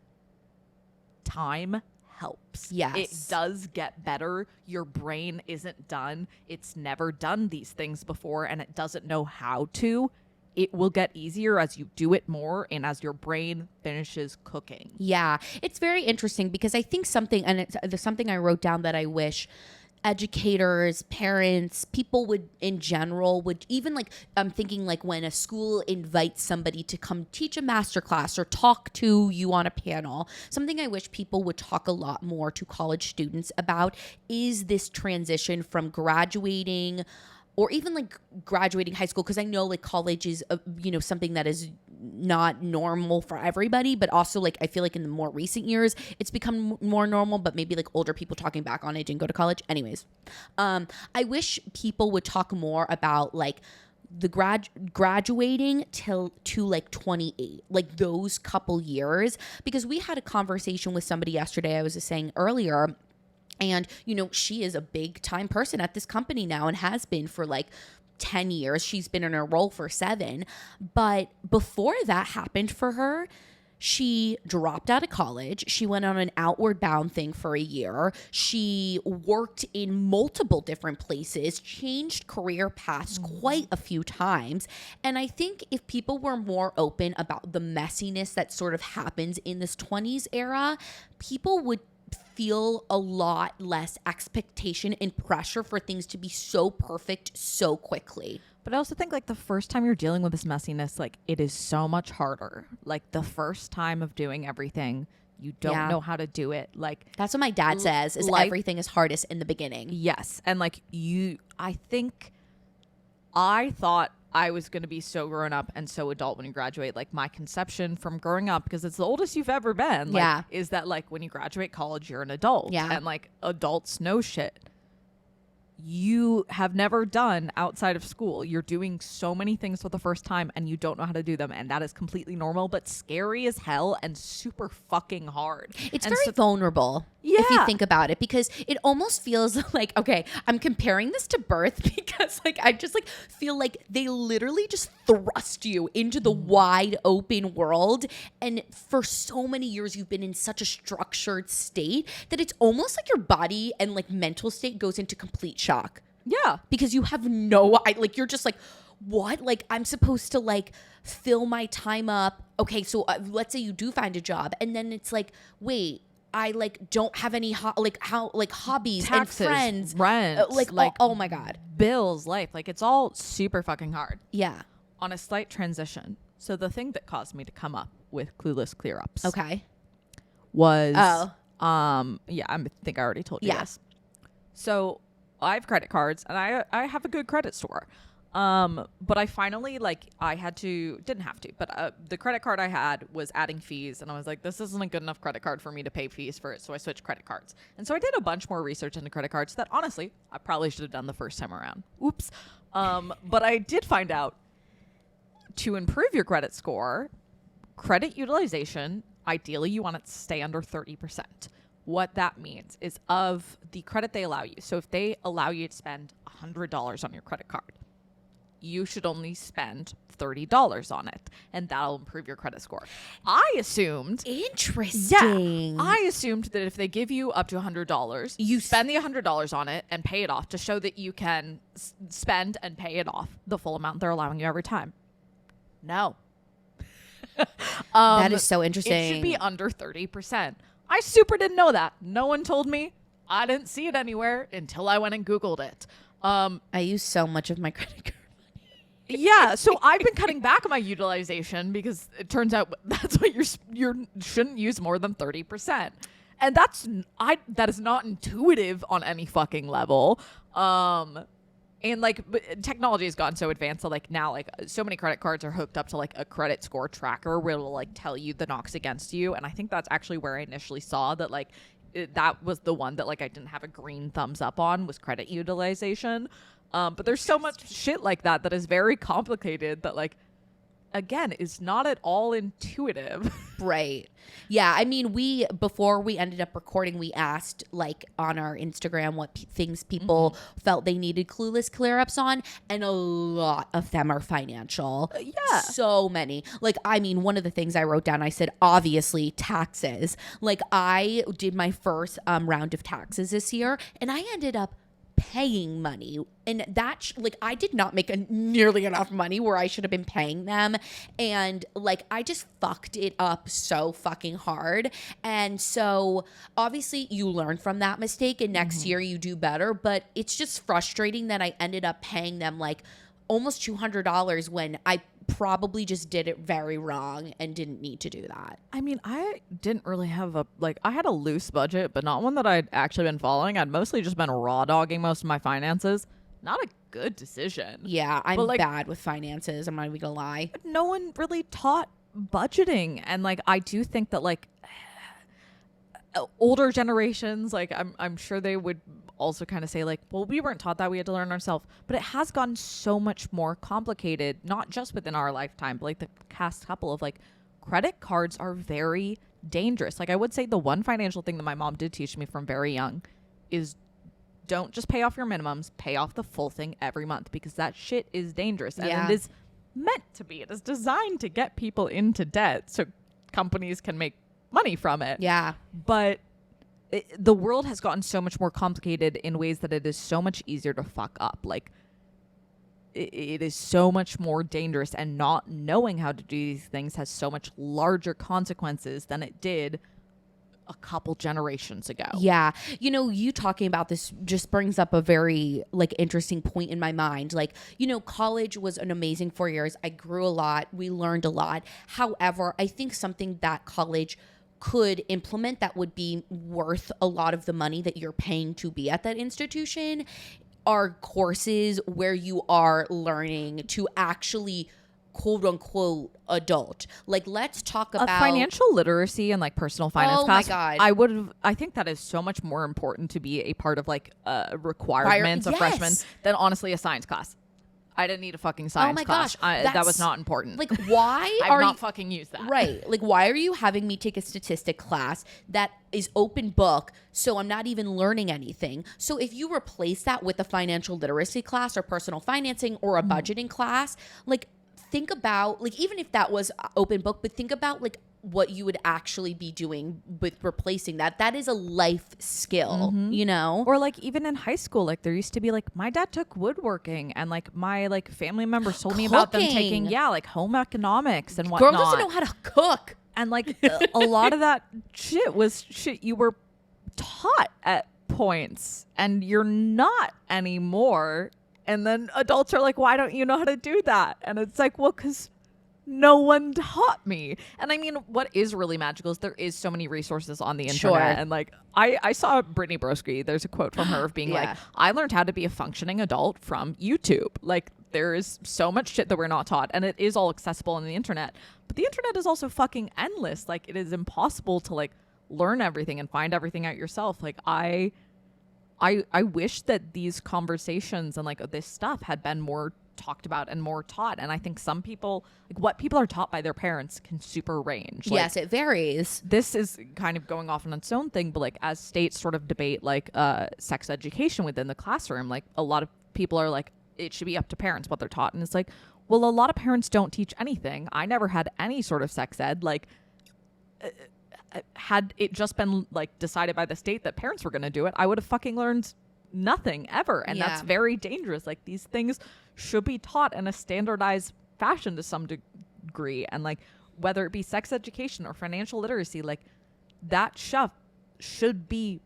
Time helps. Yes. It does get better. Your brain isn't done. It's never done these things before, and it doesn't know how to. It will get easier as you do it more and as your brain finishes cooking. Yeah, it's very interesting because I think something, and there's something I wrote down that I wish educators, parents, people would in general would even like, I'm thinking like when a school invites somebody to come teach a masterclass or talk to you on a panel, something I wish people would talk a lot more to college students about is this transition from graduating or even like graduating high school, because I know like college is something that is not normal for everybody, but also like I feel like in the more recent years it's become more normal, but maybe like older people talking back on it didn't go to college. Anyways, I wish people would talk more about like the graduating to like 28, like those couple years, because we had a conversation with somebody yesterday, I was just saying earlier. And, she is a big time person at this company now and has been for like 10 years. She's been in her role for 7. But before that happened for her, she dropped out of college. She went on an outward bound thing for a year. She worked in multiple different places, changed career paths quite a few times. And I think if people were more open about the messiness that sort of happens in this 20s era, people would feel a lot less expectation and pressure for things to be so perfect so quickly. But I also think like the first time you're dealing with this messiness, like it is so much harder. Like the first time of doing everything, you don't know how to do it. Like that's what my dad says is everything is hardest in the beginning. Yes. And like I thought I was going to be so grown up and so adult when you graduate. Like my conception from growing up, because it's the oldest you've ever been, like, is that like when you graduate college, you're an adult. Yeah. And like adults know shit you have never done outside of school. You're doing so many things for the first time and you don't know how to do them. And that is completely normal, but scary as hell and super fucking hard. It's very vulnerable if you think about it, because it almost feels like, okay, I'm comparing this to birth because like I just like feel like they literally just thrust you into the wide open world. And for so many years, you've been in such a structured state that it's almost like your body and like mental state goes into complete shock. Yeah. Because you have like, you're just like, what? Like, I'm supposed to like fill my time up. Okay, so let's say you do find a job and then it's like, wait, I like don't have any hobbies, taxes, and friends, rent, oh my God, bills, life. Like it's all super fucking hard. Yeah. On a slight transition. So the thing that caused me to come up with Clueless Clear-Ups. Okay. Was I think I already told you this. So I have credit cards and I have a good credit score. But I finally didn't have to, but the credit card I had was adding fees and I was like, this isn't a good enough credit card for me to pay fees for it. So I switched credit cards. And so I did a bunch more research into credit cards that honestly, I probably should have done the first time around. Oops. But I did find out to improve your credit score, credit utilization, ideally you want it to stay under 30%. What that means is of the credit they allow you. So if they allow you to spend $100 on your credit card, you should only spend $30 on it, and that'll improve your credit score. I assumed Interesting. I assumed that if they give you up to $100, you spend the $100 on it and pay it off to show that you can spend and pay it off the full amount they're allowing you every time. No. That is so interesting. It should be under 30%. I super didn't know that. No one told me. I didn't see it anywhere until I went and Googled it. I use so much of my credit card. Yeah, so I've been cutting back on my utilization because it turns out that's what you shouldn't use more than 30%. And that is not intuitive on any fucking level. And like technology has gotten so advanced that like now like so many credit cards are hooked up to like a credit score tracker where it'll like tell you the knocks against you. And I think that's actually where I initially saw that like that was the one that like I didn't have a green thumbs up on, was credit utilization. But there's so much shit like that is very complicated that like, again, is not at all intuitive. Right. Yeah. I mean, before we ended up recording, we asked like on our Instagram what things people felt they needed Clueless Clear-Ups on. And a lot of them are financial. Yeah. So many. Like, I mean, one of the things I wrote down, I said, obviously taxes. Like I did my first round of taxes this year and I ended up paying money, and that like I did not make nearly enough money where I should have been paying them, and like I just fucked it up so fucking hard. And so obviously you learn from that mistake and next year you do better, but it's just frustrating that I ended up paying them like almost $200 when I probably just did it very wrong and didn't need to do that. I mean, I didn't really have I had a loose budget, but not one that I'd actually been following. I'd mostly just been raw dogging most of my finances. Not a good decision. Yeah, I'm bad with finances. I'm not even gonna lie. No one really taught budgeting. And like, I do think that like older generations, like I'm sure they would also kind of say like, well, we weren't taught that, we had to learn ourselves. But it has gotten so much more complicated, not just within our lifetime, but like the past couple of like credit cards are very dangerous. Like I would say the one financial thing that my mom did teach me from very young is don't just pay off your minimums, pay off the full thing every month, because that shit is dangerous. And it is meant to be. It is designed to get people into debt so companies can make money from it. Yeah. But the world has gotten so much more complicated in ways that it is so much easier to fuck up. Like it is so much more dangerous, and not knowing how to do these things has so much larger consequences than it did a couple generations ago. Yeah. You know, you talking about this just brings up a very like interesting point in my mind. Like, you know, college was an amazing 4 years. I grew a lot. We learned a lot. However, I think something that college could implement that would be worth a lot of the money that you're paying to be at that institution are courses where you are learning to actually quote unquote adult. Like, let's talk about financial literacy and like personal finance class. My God. I think that is so much more important to be a part of like requirements of freshmen than honestly a science class. I didn't need a fucking science class. That was not important. Like, why I've not fucking used that. Right. Like, why are you having me take a statistic class that is open book, so I'm not even learning anything? So if you replace that with a financial literacy class or personal financing or a budgeting class, like, think about, like, even if that was open book, but think about, like, what you would actually be doing with replacing that. That is a life skill, you know? Or like even in high school, like there used to be like my dad took woodworking, and like my like family members told me about them taking like home economics and whatnot. Girl doesn't know how to cook. And like a lot of that shit was shit you were taught at points and you're not anymore. And then adults are like, why don't you know how to do that? And it's like, well, because no one taught me. And I mean, what is really magical is there is so many resources on the internet. Sure. And like, I saw Brittany Broski. There's a quote from her of being like, I learned how to be a functioning adult from YouTube. Like, there is so much shit that we're not taught, and it is all accessible on the internet. But the internet is also fucking endless. Like, it is impossible to like learn everything and find everything out yourself. Like, I wish that these conversations and like this stuff had been more talked about and more taught. And I think some people, like what people are taught by their parents can super range. Like, Yes, it varies. this is kind of going off on its own thing, but like as states sort of debate like sex education within the classroom, like a lot of people are like, it should be up to parents what they're taught. And it's like, well, a lot of parents don't teach anything. I never had any sort of sex ed. Like, had it just been like decided by the state that parents were going to do it, I would have fucking learned nothing ever. And that's very dangerous. Like, these things should be taught in a standardized fashion to some degree. And like, whether it be sex education or financial literacy, like that stuff should be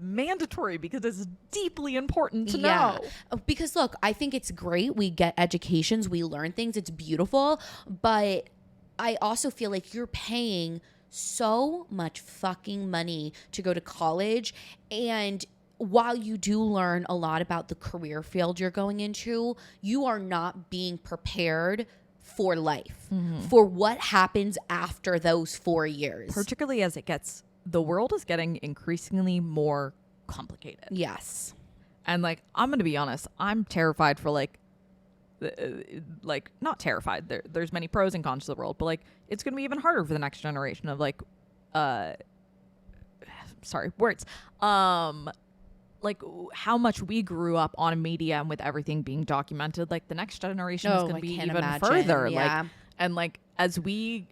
mandatory because it's deeply important to know. Because look, I think it's great. We get educations, we learn things. It's beautiful. But I also feel like you're paying so much fucking money to go to college, and while you do learn a lot about the career field you're going into, you are not being prepared for life, for what happens after those 4 years. Particularly as the world is getting increasingly more complicated. Yes. And like, I'm going to be honest, I'm terrified for like not terrified. There's many pros and cons to the world, but like, it's going to be even harder for the next generation of like, like how much we grew up on media and with everything being documented. Like, the next generation is going to be even further. Yeah. Like, and like, as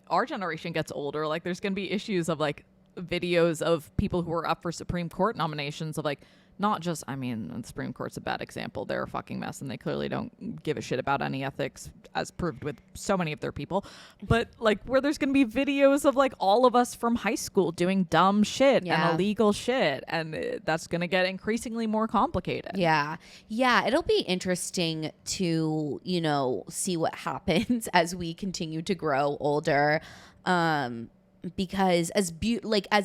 our generation gets older, like there's going to be issues of like videos of people who are up for Supreme Court nominations of like, not just, I mean, the Supreme Court's a bad example. They're a fucking mess and they clearly don't give a shit about any ethics, as proved with so many of their people. But like, where there's going to be videos of like all of us from high school doing dumb shit and illegal shit. And that's going to get increasingly more complicated. Yeah. Yeah. It'll be interesting to, see what happens as we continue to grow older. Because as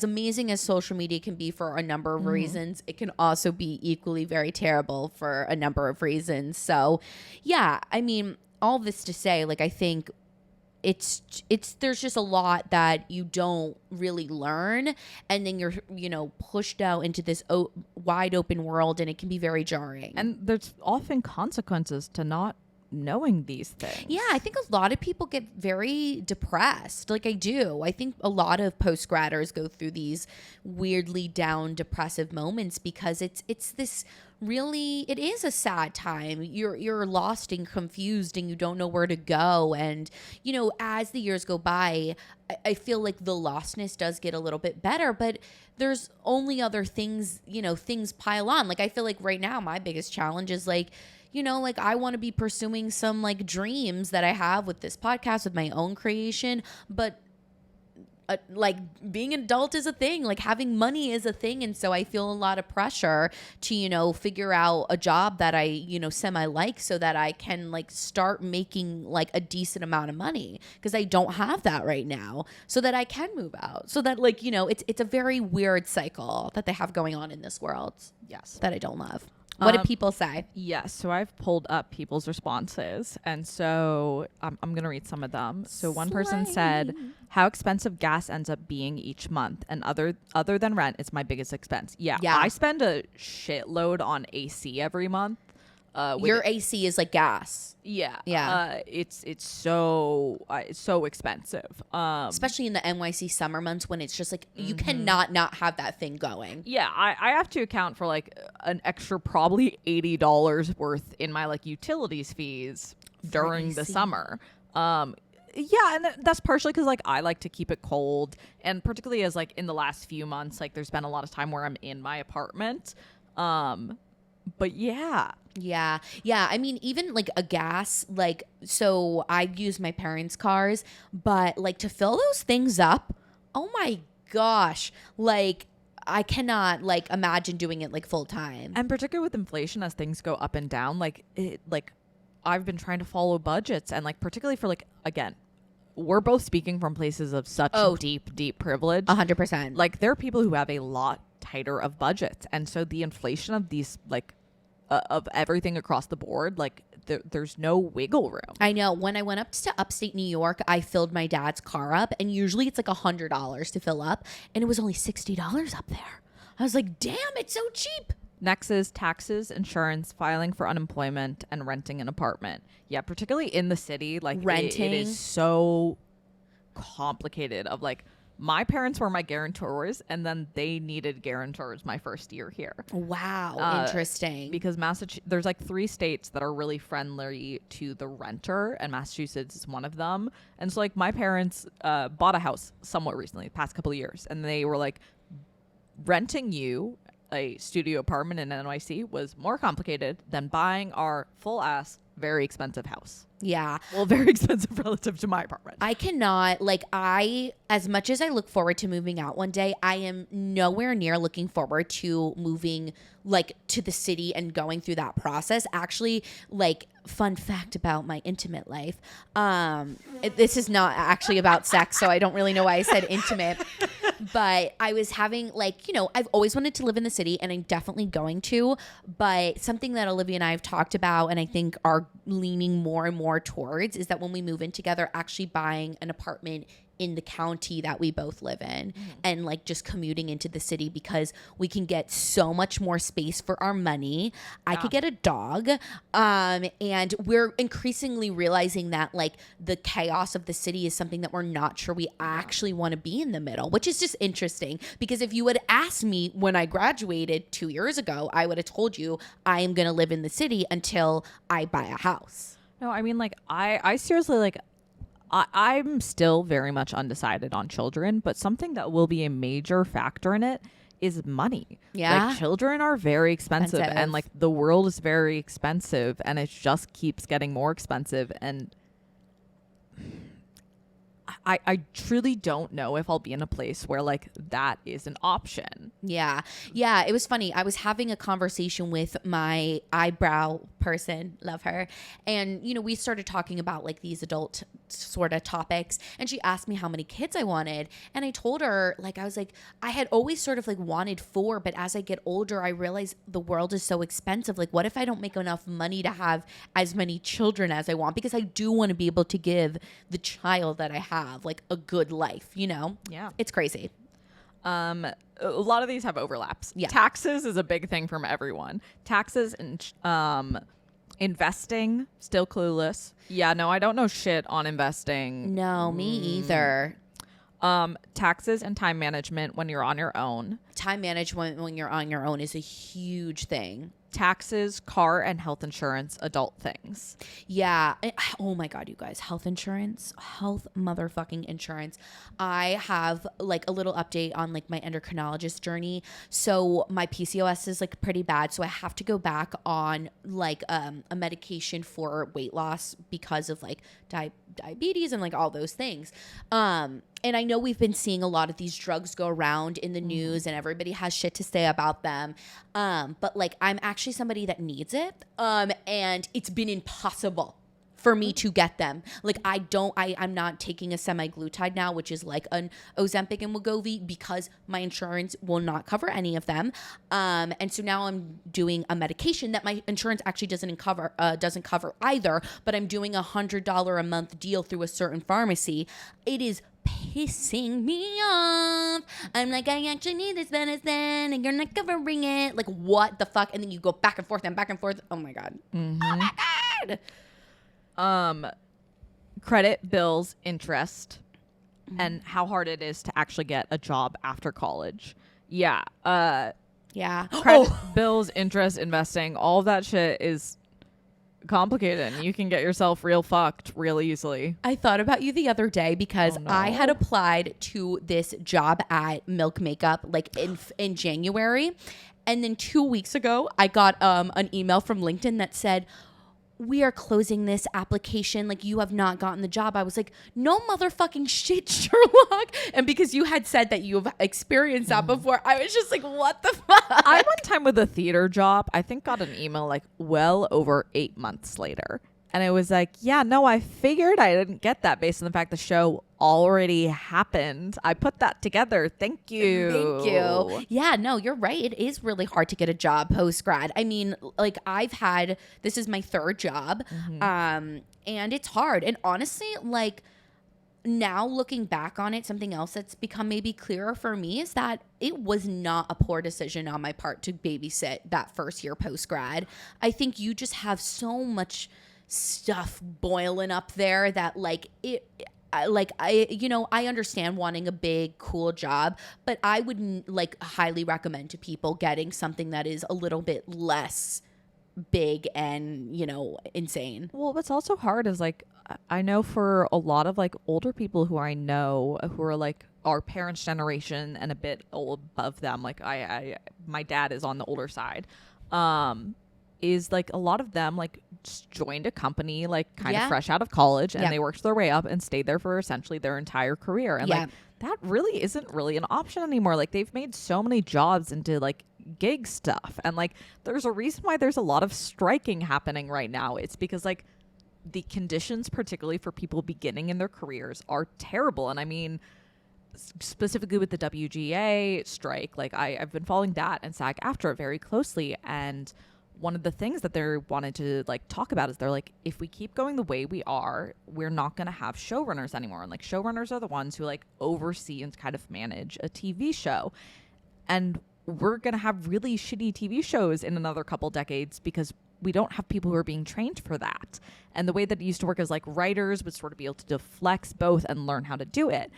amazing as social media can be for a number of reasons, it can also be equally very terrible for a number of reasons. So, yeah, I mean, all this to say, like, I think there's just a lot that you don't really learn, and then you're pushed out into this wide open world, and it can be very jarring. And there's often consequences to not knowing these things. Yeah, I think a lot of people get very depressed. Like, I do. I think a lot of post-graders go through these weirdly down depressive moments because it's this really, it is a sad time. You're lost and confused and you don't know where to go. And, as the years go by, I feel like the lostness does get a little bit better, but there's only other things, things pile on. Like, I feel like right now my biggest challenge is like, I want to be pursuing some like dreams that I have with this podcast, with my own creation, but like being an adult is a thing, like having money is a thing. And so I feel a lot of pressure to, figure out a job that I, semi like, so that I can like start making like a decent amount of money, because I don't have that right now, so that I can move out, so that like, it's a very weird cycle that they have going on in this world. Yes. That I don't love. What did people say? Yes. So I've pulled up people's responses. And so I'm going to read some of them. So one person said, how expensive gas ends up being each month. And other than rent, it's my biggest expense. Yeah. I spend a shitload on AC every month. Your AC is like gas. Yeah. Yeah. It's so expensive. Especially in the NYC summer months when it's just like, you cannot not have that thing going. Yeah. I have to account for like an extra probably $80 worth in my like utilities fees during the summer. Yeah, and that's partially because like I like to keep it cold, and particularly as like in the last few months, like there's been a lot of time where I'm in my apartment. But yeah. Yeah. I mean, even like a gas, like, so I use my parents' cars, but like to fill those things up, oh my gosh, like I cannot like imagine doing it like full time. And particularly with inflation, as things go up and down, like I've been trying to follow budgets, and like particularly for like, again, we're both speaking from places of such deep privilege. 100%. Like there are people who have a lot tighter of budgets, and so the inflation of these like of everything across the board, like there's no wiggle room. I know. When I went up to upstate New York, I filled my dad's car up, and usually it's like $100 to fill up, and it was only $60 up there. I was like, damn, it's so cheap. Next is taxes, insurance, filing for unemployment, and renting an apartment. Yeah, particularly in the city, like renting it is so complicated of like my parents were my guarantors, and then they needed guarantors my first year here. Wow, interesting. Because there's like 3 states that are really friendly to the renter, and Massachusetts is one of them. And so like my parents bought a house somewhat recently, the past couple of years, and they were like, renting you a studio apartment in NYC was more complicated than buying our full ass, very expensive house. Yeah. Well, very expensive relative to my apartment. I cannot, like, as much as I look forward to moving out one day, I am nowhere near looking forward to moving, like, to the city and going through that process. Actually, like, fun fact about my intimate life. This is not actually about sex, so I don't really know why I said intimate. But I was having, like, you know, I've always wanted to live in the city, and I'm definitely going to. But something that Olivia and I have talked about, and I think are leaning more and more towards, is that when we move in together, actually buying an apartment in the county that we both live in, and like just commuting into the city, because we can get so much more space for our money. I could get a dog. And we're increasingly realizing that like the chaos of the city is something that we're not sure we actually want to be in the middle, which is just interesting, because if you had asked me when I graduated 2 years ago, I would have told you I am going to live in the city until I buy a house. No, I mean, like, I seriously, like, I'm still very much undecided on children, but something that will be a major factor in it is money. Yeah. Like, children are very expensive, and like the world is very expensive, and it just keeps getting more expensive. And I truly don't know if I'll be in a place where like that is an option. Yeah. Yeah. It was funny. I was having a conversation with my eyebrow person, love her. And, you know, we started talking about like these adult sort of topics. And she asked me how many kids I wanted. And I told her, like, I was like, I had always sort of like wanted 4. But as I get older, I realize the world is so expensive. Like, what if I don't make enough money to have as many children as I want? Because I do want to be able to give the child that I have like a good life, you know? Yeah. It's crazy. A lot of these have overlaps. Yeah. Taxes is a big thing from everyone. Taxes and investing, still clueless. Yeah, no, I don't know shit on investing. No, me either. Taxes and time management when you're on your own. Time management when you're on your own is a huge thing. Taxes, car and health insurance, adult things. Yeah. Oh my God, you guys. Health insurance. Health motherfucking insurance. I have like a little update on like my endocrinologist journey. So my PCOS is like pretty bad. So I have to go back on like a medication for weight loss because of like diabetes and like all those things. And I know we've been seeing a lot of these drugs go around in the news, and everybody has shit to say about them. But like, I'm actually somebody that needs it. And it's been impossible for me to get them. Like, I'm not taking a semaglutide now, which is like an Ozempic and Wegovy, because my insurance will not cover any of them. And so now I'm doing a medication that my insurance actually doesn't cover either, but I'm doing $100 a month deal through a certain pharmacy. It is pissing me off. I'm like, I actually need this medicine and you're not covering it. Like, what the fuck? And then you go back and forth and back and forth. Oh my God. Mm-hmm. Oh my God. Credit, bills, interest, and how hard it is to actually get a job after college. Yeah. Yeah. Credit, bills, interest, investing, all of that shit is complicated, and you can get yourself real fucked real easily. I thought about you the other day because I had applied to this job at Milk Makeup like in January, and then 2 weeks ago I got an email from LinkedIn that said, we are closing this application. Like, you have not gotten the job. I was like, no motherfucking shit, Sherlock. And because you had said that you've experienced that before, I was just like, what the fuck? I one time with a theater job, I think got an email like well over 8 months later. And it was like, yeah, no, I figured I didn't get that based on the fact the show already happened. I put that together. Thank you. Thank you. Yeah, no, you're right. It is really hard to get a job post-grad. I mean, like, this is my 3rd job, and it's hard. And honestly, like, now looking back on it, something else that's become maybe clearer for me is that it was not a poor decision on my part to babysit that first year post-grad. I think you just have so much stuff boiling up there that like I understand wanting a big, cool job, but I would like highly recommend to people getting something that is a little bit less big and, insane. Well, what's also hard is like I know for a lot of like older people who I know who are like our parents' generation and a bit old above them, like my dad is on the older side, is like a lot of them like just joined a company like kind of fresh out of college and they worked their way up and stayed there for essentially their entire career. And like that really isn't really an option anymore. Like they've made so many jobs into like gig stuff, and like there's a reason why there's a lot of striking happening right now. It's because like the conditions, particularly for people beginning in their careers, are terrible. And I mean, specifically with the WGA strike, like I've been following that and SAG-AFTRA very closely, and one of the things that they wanted to like talk about is they're like, if we keep going the way we are, we're not going to have showrunners anymore. And like showrunners are the ones who like oversee and kind of manage a TV show, and we're going to have really shitty TV shows in another couple decades because we don't have people who are being trained for that. And the way that it used to work is like writers would sort of be able to flex both and learn how to do it.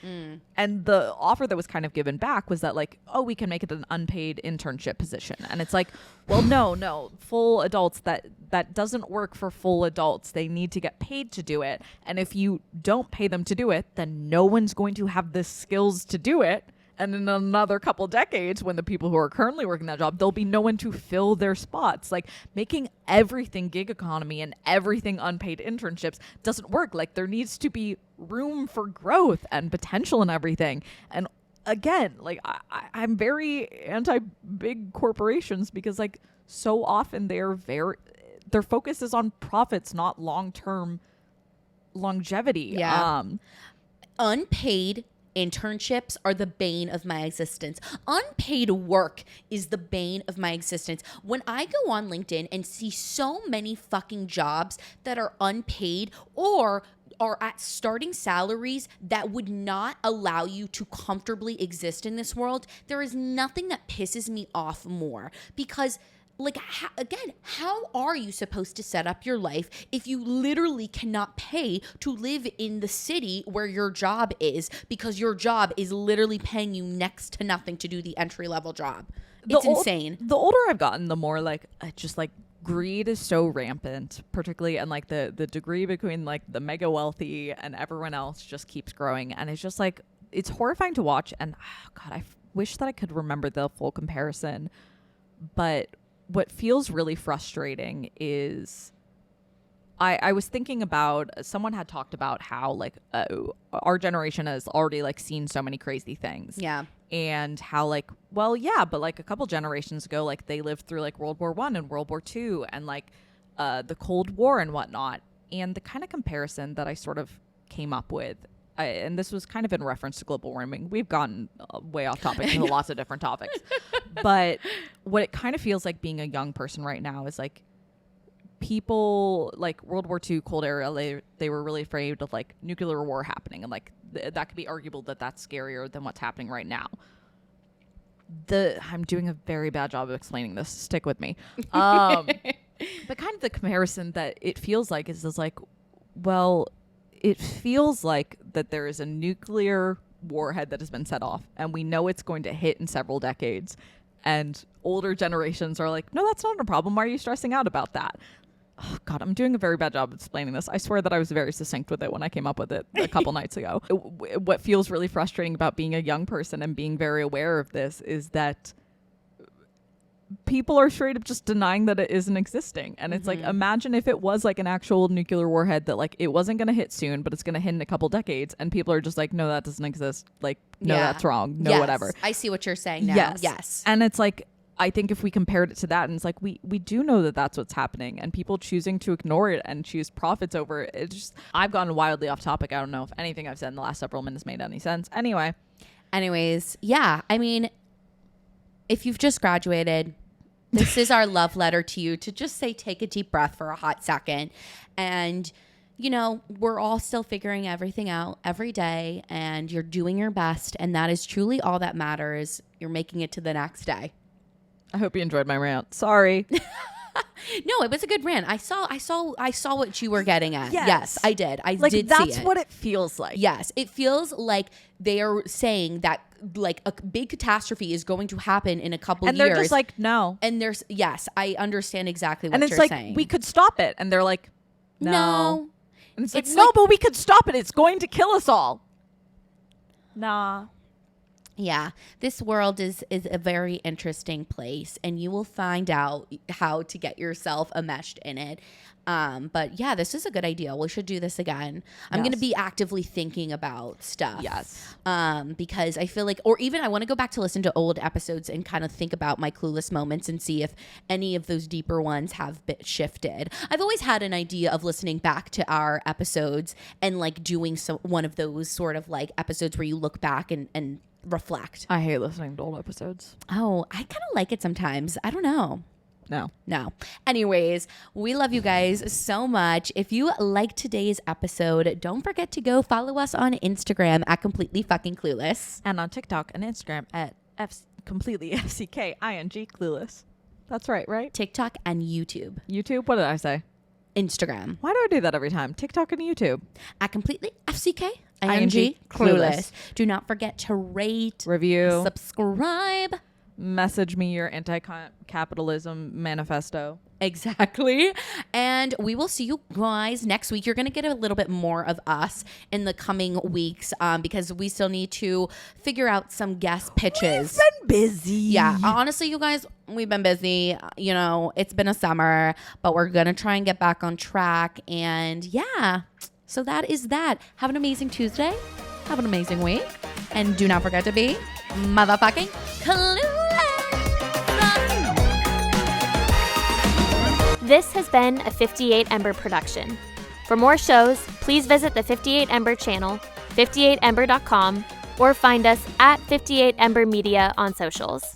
And the offer that was kind of given back was that like, oh, we can make it an unpaid internship position. And it's like, well, no, full adults, that doesn't work for full adults. They need to get paid to do it. And if you don't pay them to do it, then no one's going to have the skills to do it. And in another couple decades, when the people who are currently working that job, there'll be no one to fill their spots. Like making everything gig economy and everything unpaid internships doesn't work. Like there needs to be room for growth and potential and everything. And again, like I'm very anti big corporations because like so often their focus is on profits, not long-term longevity. Unpaid internships are the bane of my existence. Unpaid work is the bane of my existence. When I go on LinkedIn and see so many fucking jobs that are unpaid or are at starting salaries that would not allow you to comfortably exist in this world, there is nothing that pisses me off more. Because like, how are you supposed to set up your life if you literally cannot pay to live in the city where your job is, because your job is literally paying you next to nothing to do the entry-level job? It's insane. The older I've gotten, the more like just like greed is so rampant, particularly, and like the degree between like the mega wealthy and everyone else just keeps growing, and it's just like it's horrifying to watch. And God, I wish that I could remember the full comparison, but what feels really frustrating is I was thinking about, someone had talked about how like our generation has already like seen so many crazy things. Yeah. And how like, well, yeah, but like a couple generations ago, like they lived through like World War I and World War II and like the Cold War and whatnot. And the kind of comparison that I sort of came up with, and this was kind of in reference to global warming. We've gotten way off topic into lots of different topics. But what it kind of feels like being a young person right now is like people like World War II, Cold Era, they were really afraid of like nuclear war happening. And like that could be arguable that that's scarier than what's happening right now. I'm doing a very bad job of explaining this. Stick with me. But kind of the comparison that it feels like is like, well, it feels like that there is a nuclear warhead that has been set off, and we know it's going to hit in several decades. And older generations are like, no, that's not a problem. Why are you stressing out about that? Oh, God, I'm doing a very bad job of explaining this. I swear that I was very succinct with it when I came up with it a couple nights ago. What feels really frustrating about being a young person and being very aware of this is that people are straight up just denying that it isn't existing. And it's like, imagine if it was like an actual nuclear warhead that like it wasn't going to hit soon, but it's going to hit in a couple decades, and people are just like, no, that doesn't exist. Like, no, that's wrong. No, whatever. I see what you're saying now. Yes. And it's like, I think if we compared it to that, and it's like, we do know that that's what's happening, and people choosing to ignore it and choose profits over it. It's just, I've gotten wildly off topic. I don't know if anything I've said in the last several minutes made any sense. Anyways, yeah. I mean, if you've just graduated, this is our love letter to you, to just say, take a deep breath for a hot second. And, you know, we're all still figuring everything out every day, and you're doing your best. And that is truly all that matters. You're making it to the next day. I hope you enjoyed my rant. Sorry. No, it was a good rant. I saw what you were getting at. Yes, I did. I Like, did that's see it. what it feels like. Yes, it feels like they are saying that like a big catastrophe is going to happen in a couple And years. they're just like, no. And there's, yes, I understand exactly what And it's you're like, saying. we could stop it. And they're like, no. And it's like, It's no, like- but we could stop it. It's going to kill us all. Nah. Yeah, this world is a very interesting place, and you will find out how to get yourself enmeshed in it. But yeah, this is a good idea. We should do this again. I'm going to Yes. be actively thinking about stuff. Yes. Because I feel like, or even I want to go back to listen to old episodes and kind of think about my clueless moments and see if any of those deeper ones have been shifted. I've always had an idea of listening back to our episodes and like doing one of those sort of like episodes where you look back and reflect. I hate listening to old episodes. Oh, I kind of like it sometimes. I don't know. No. Anyways, we love you guys so much. If you like today's episode, don't forget to go follow us on Instagram at Completely Fucking Clueless. And on TikTok and Instagram at completely FCKING clueless. That's right? TikTok and YouTube. YouTube? What did I say? Instagram Why do I do that every time? TikTok and YouTube. at Completely FCK ING Clueless. Do not forget to rate, Review. subscribe. Message me your anti-capitalism manifesto. Exactly. And we will see you guys next week. You're going to get a little bit more of us in the coming weeks because we still need to figure out some guest pitches. We've been busy. Yeah. Honestly, you guys, we've been busy. You know, it's been a summer, but we're going to try and get back on track. And yeah, so that is that. Have an amazing Tuesday. Have an amazing week. And do not forget to be motherfucking clueless. This has been a 58 Ember production. For more shows, please visit the 58 Ember channel, 58ember.com, or find us at 58 Ember Media on socials.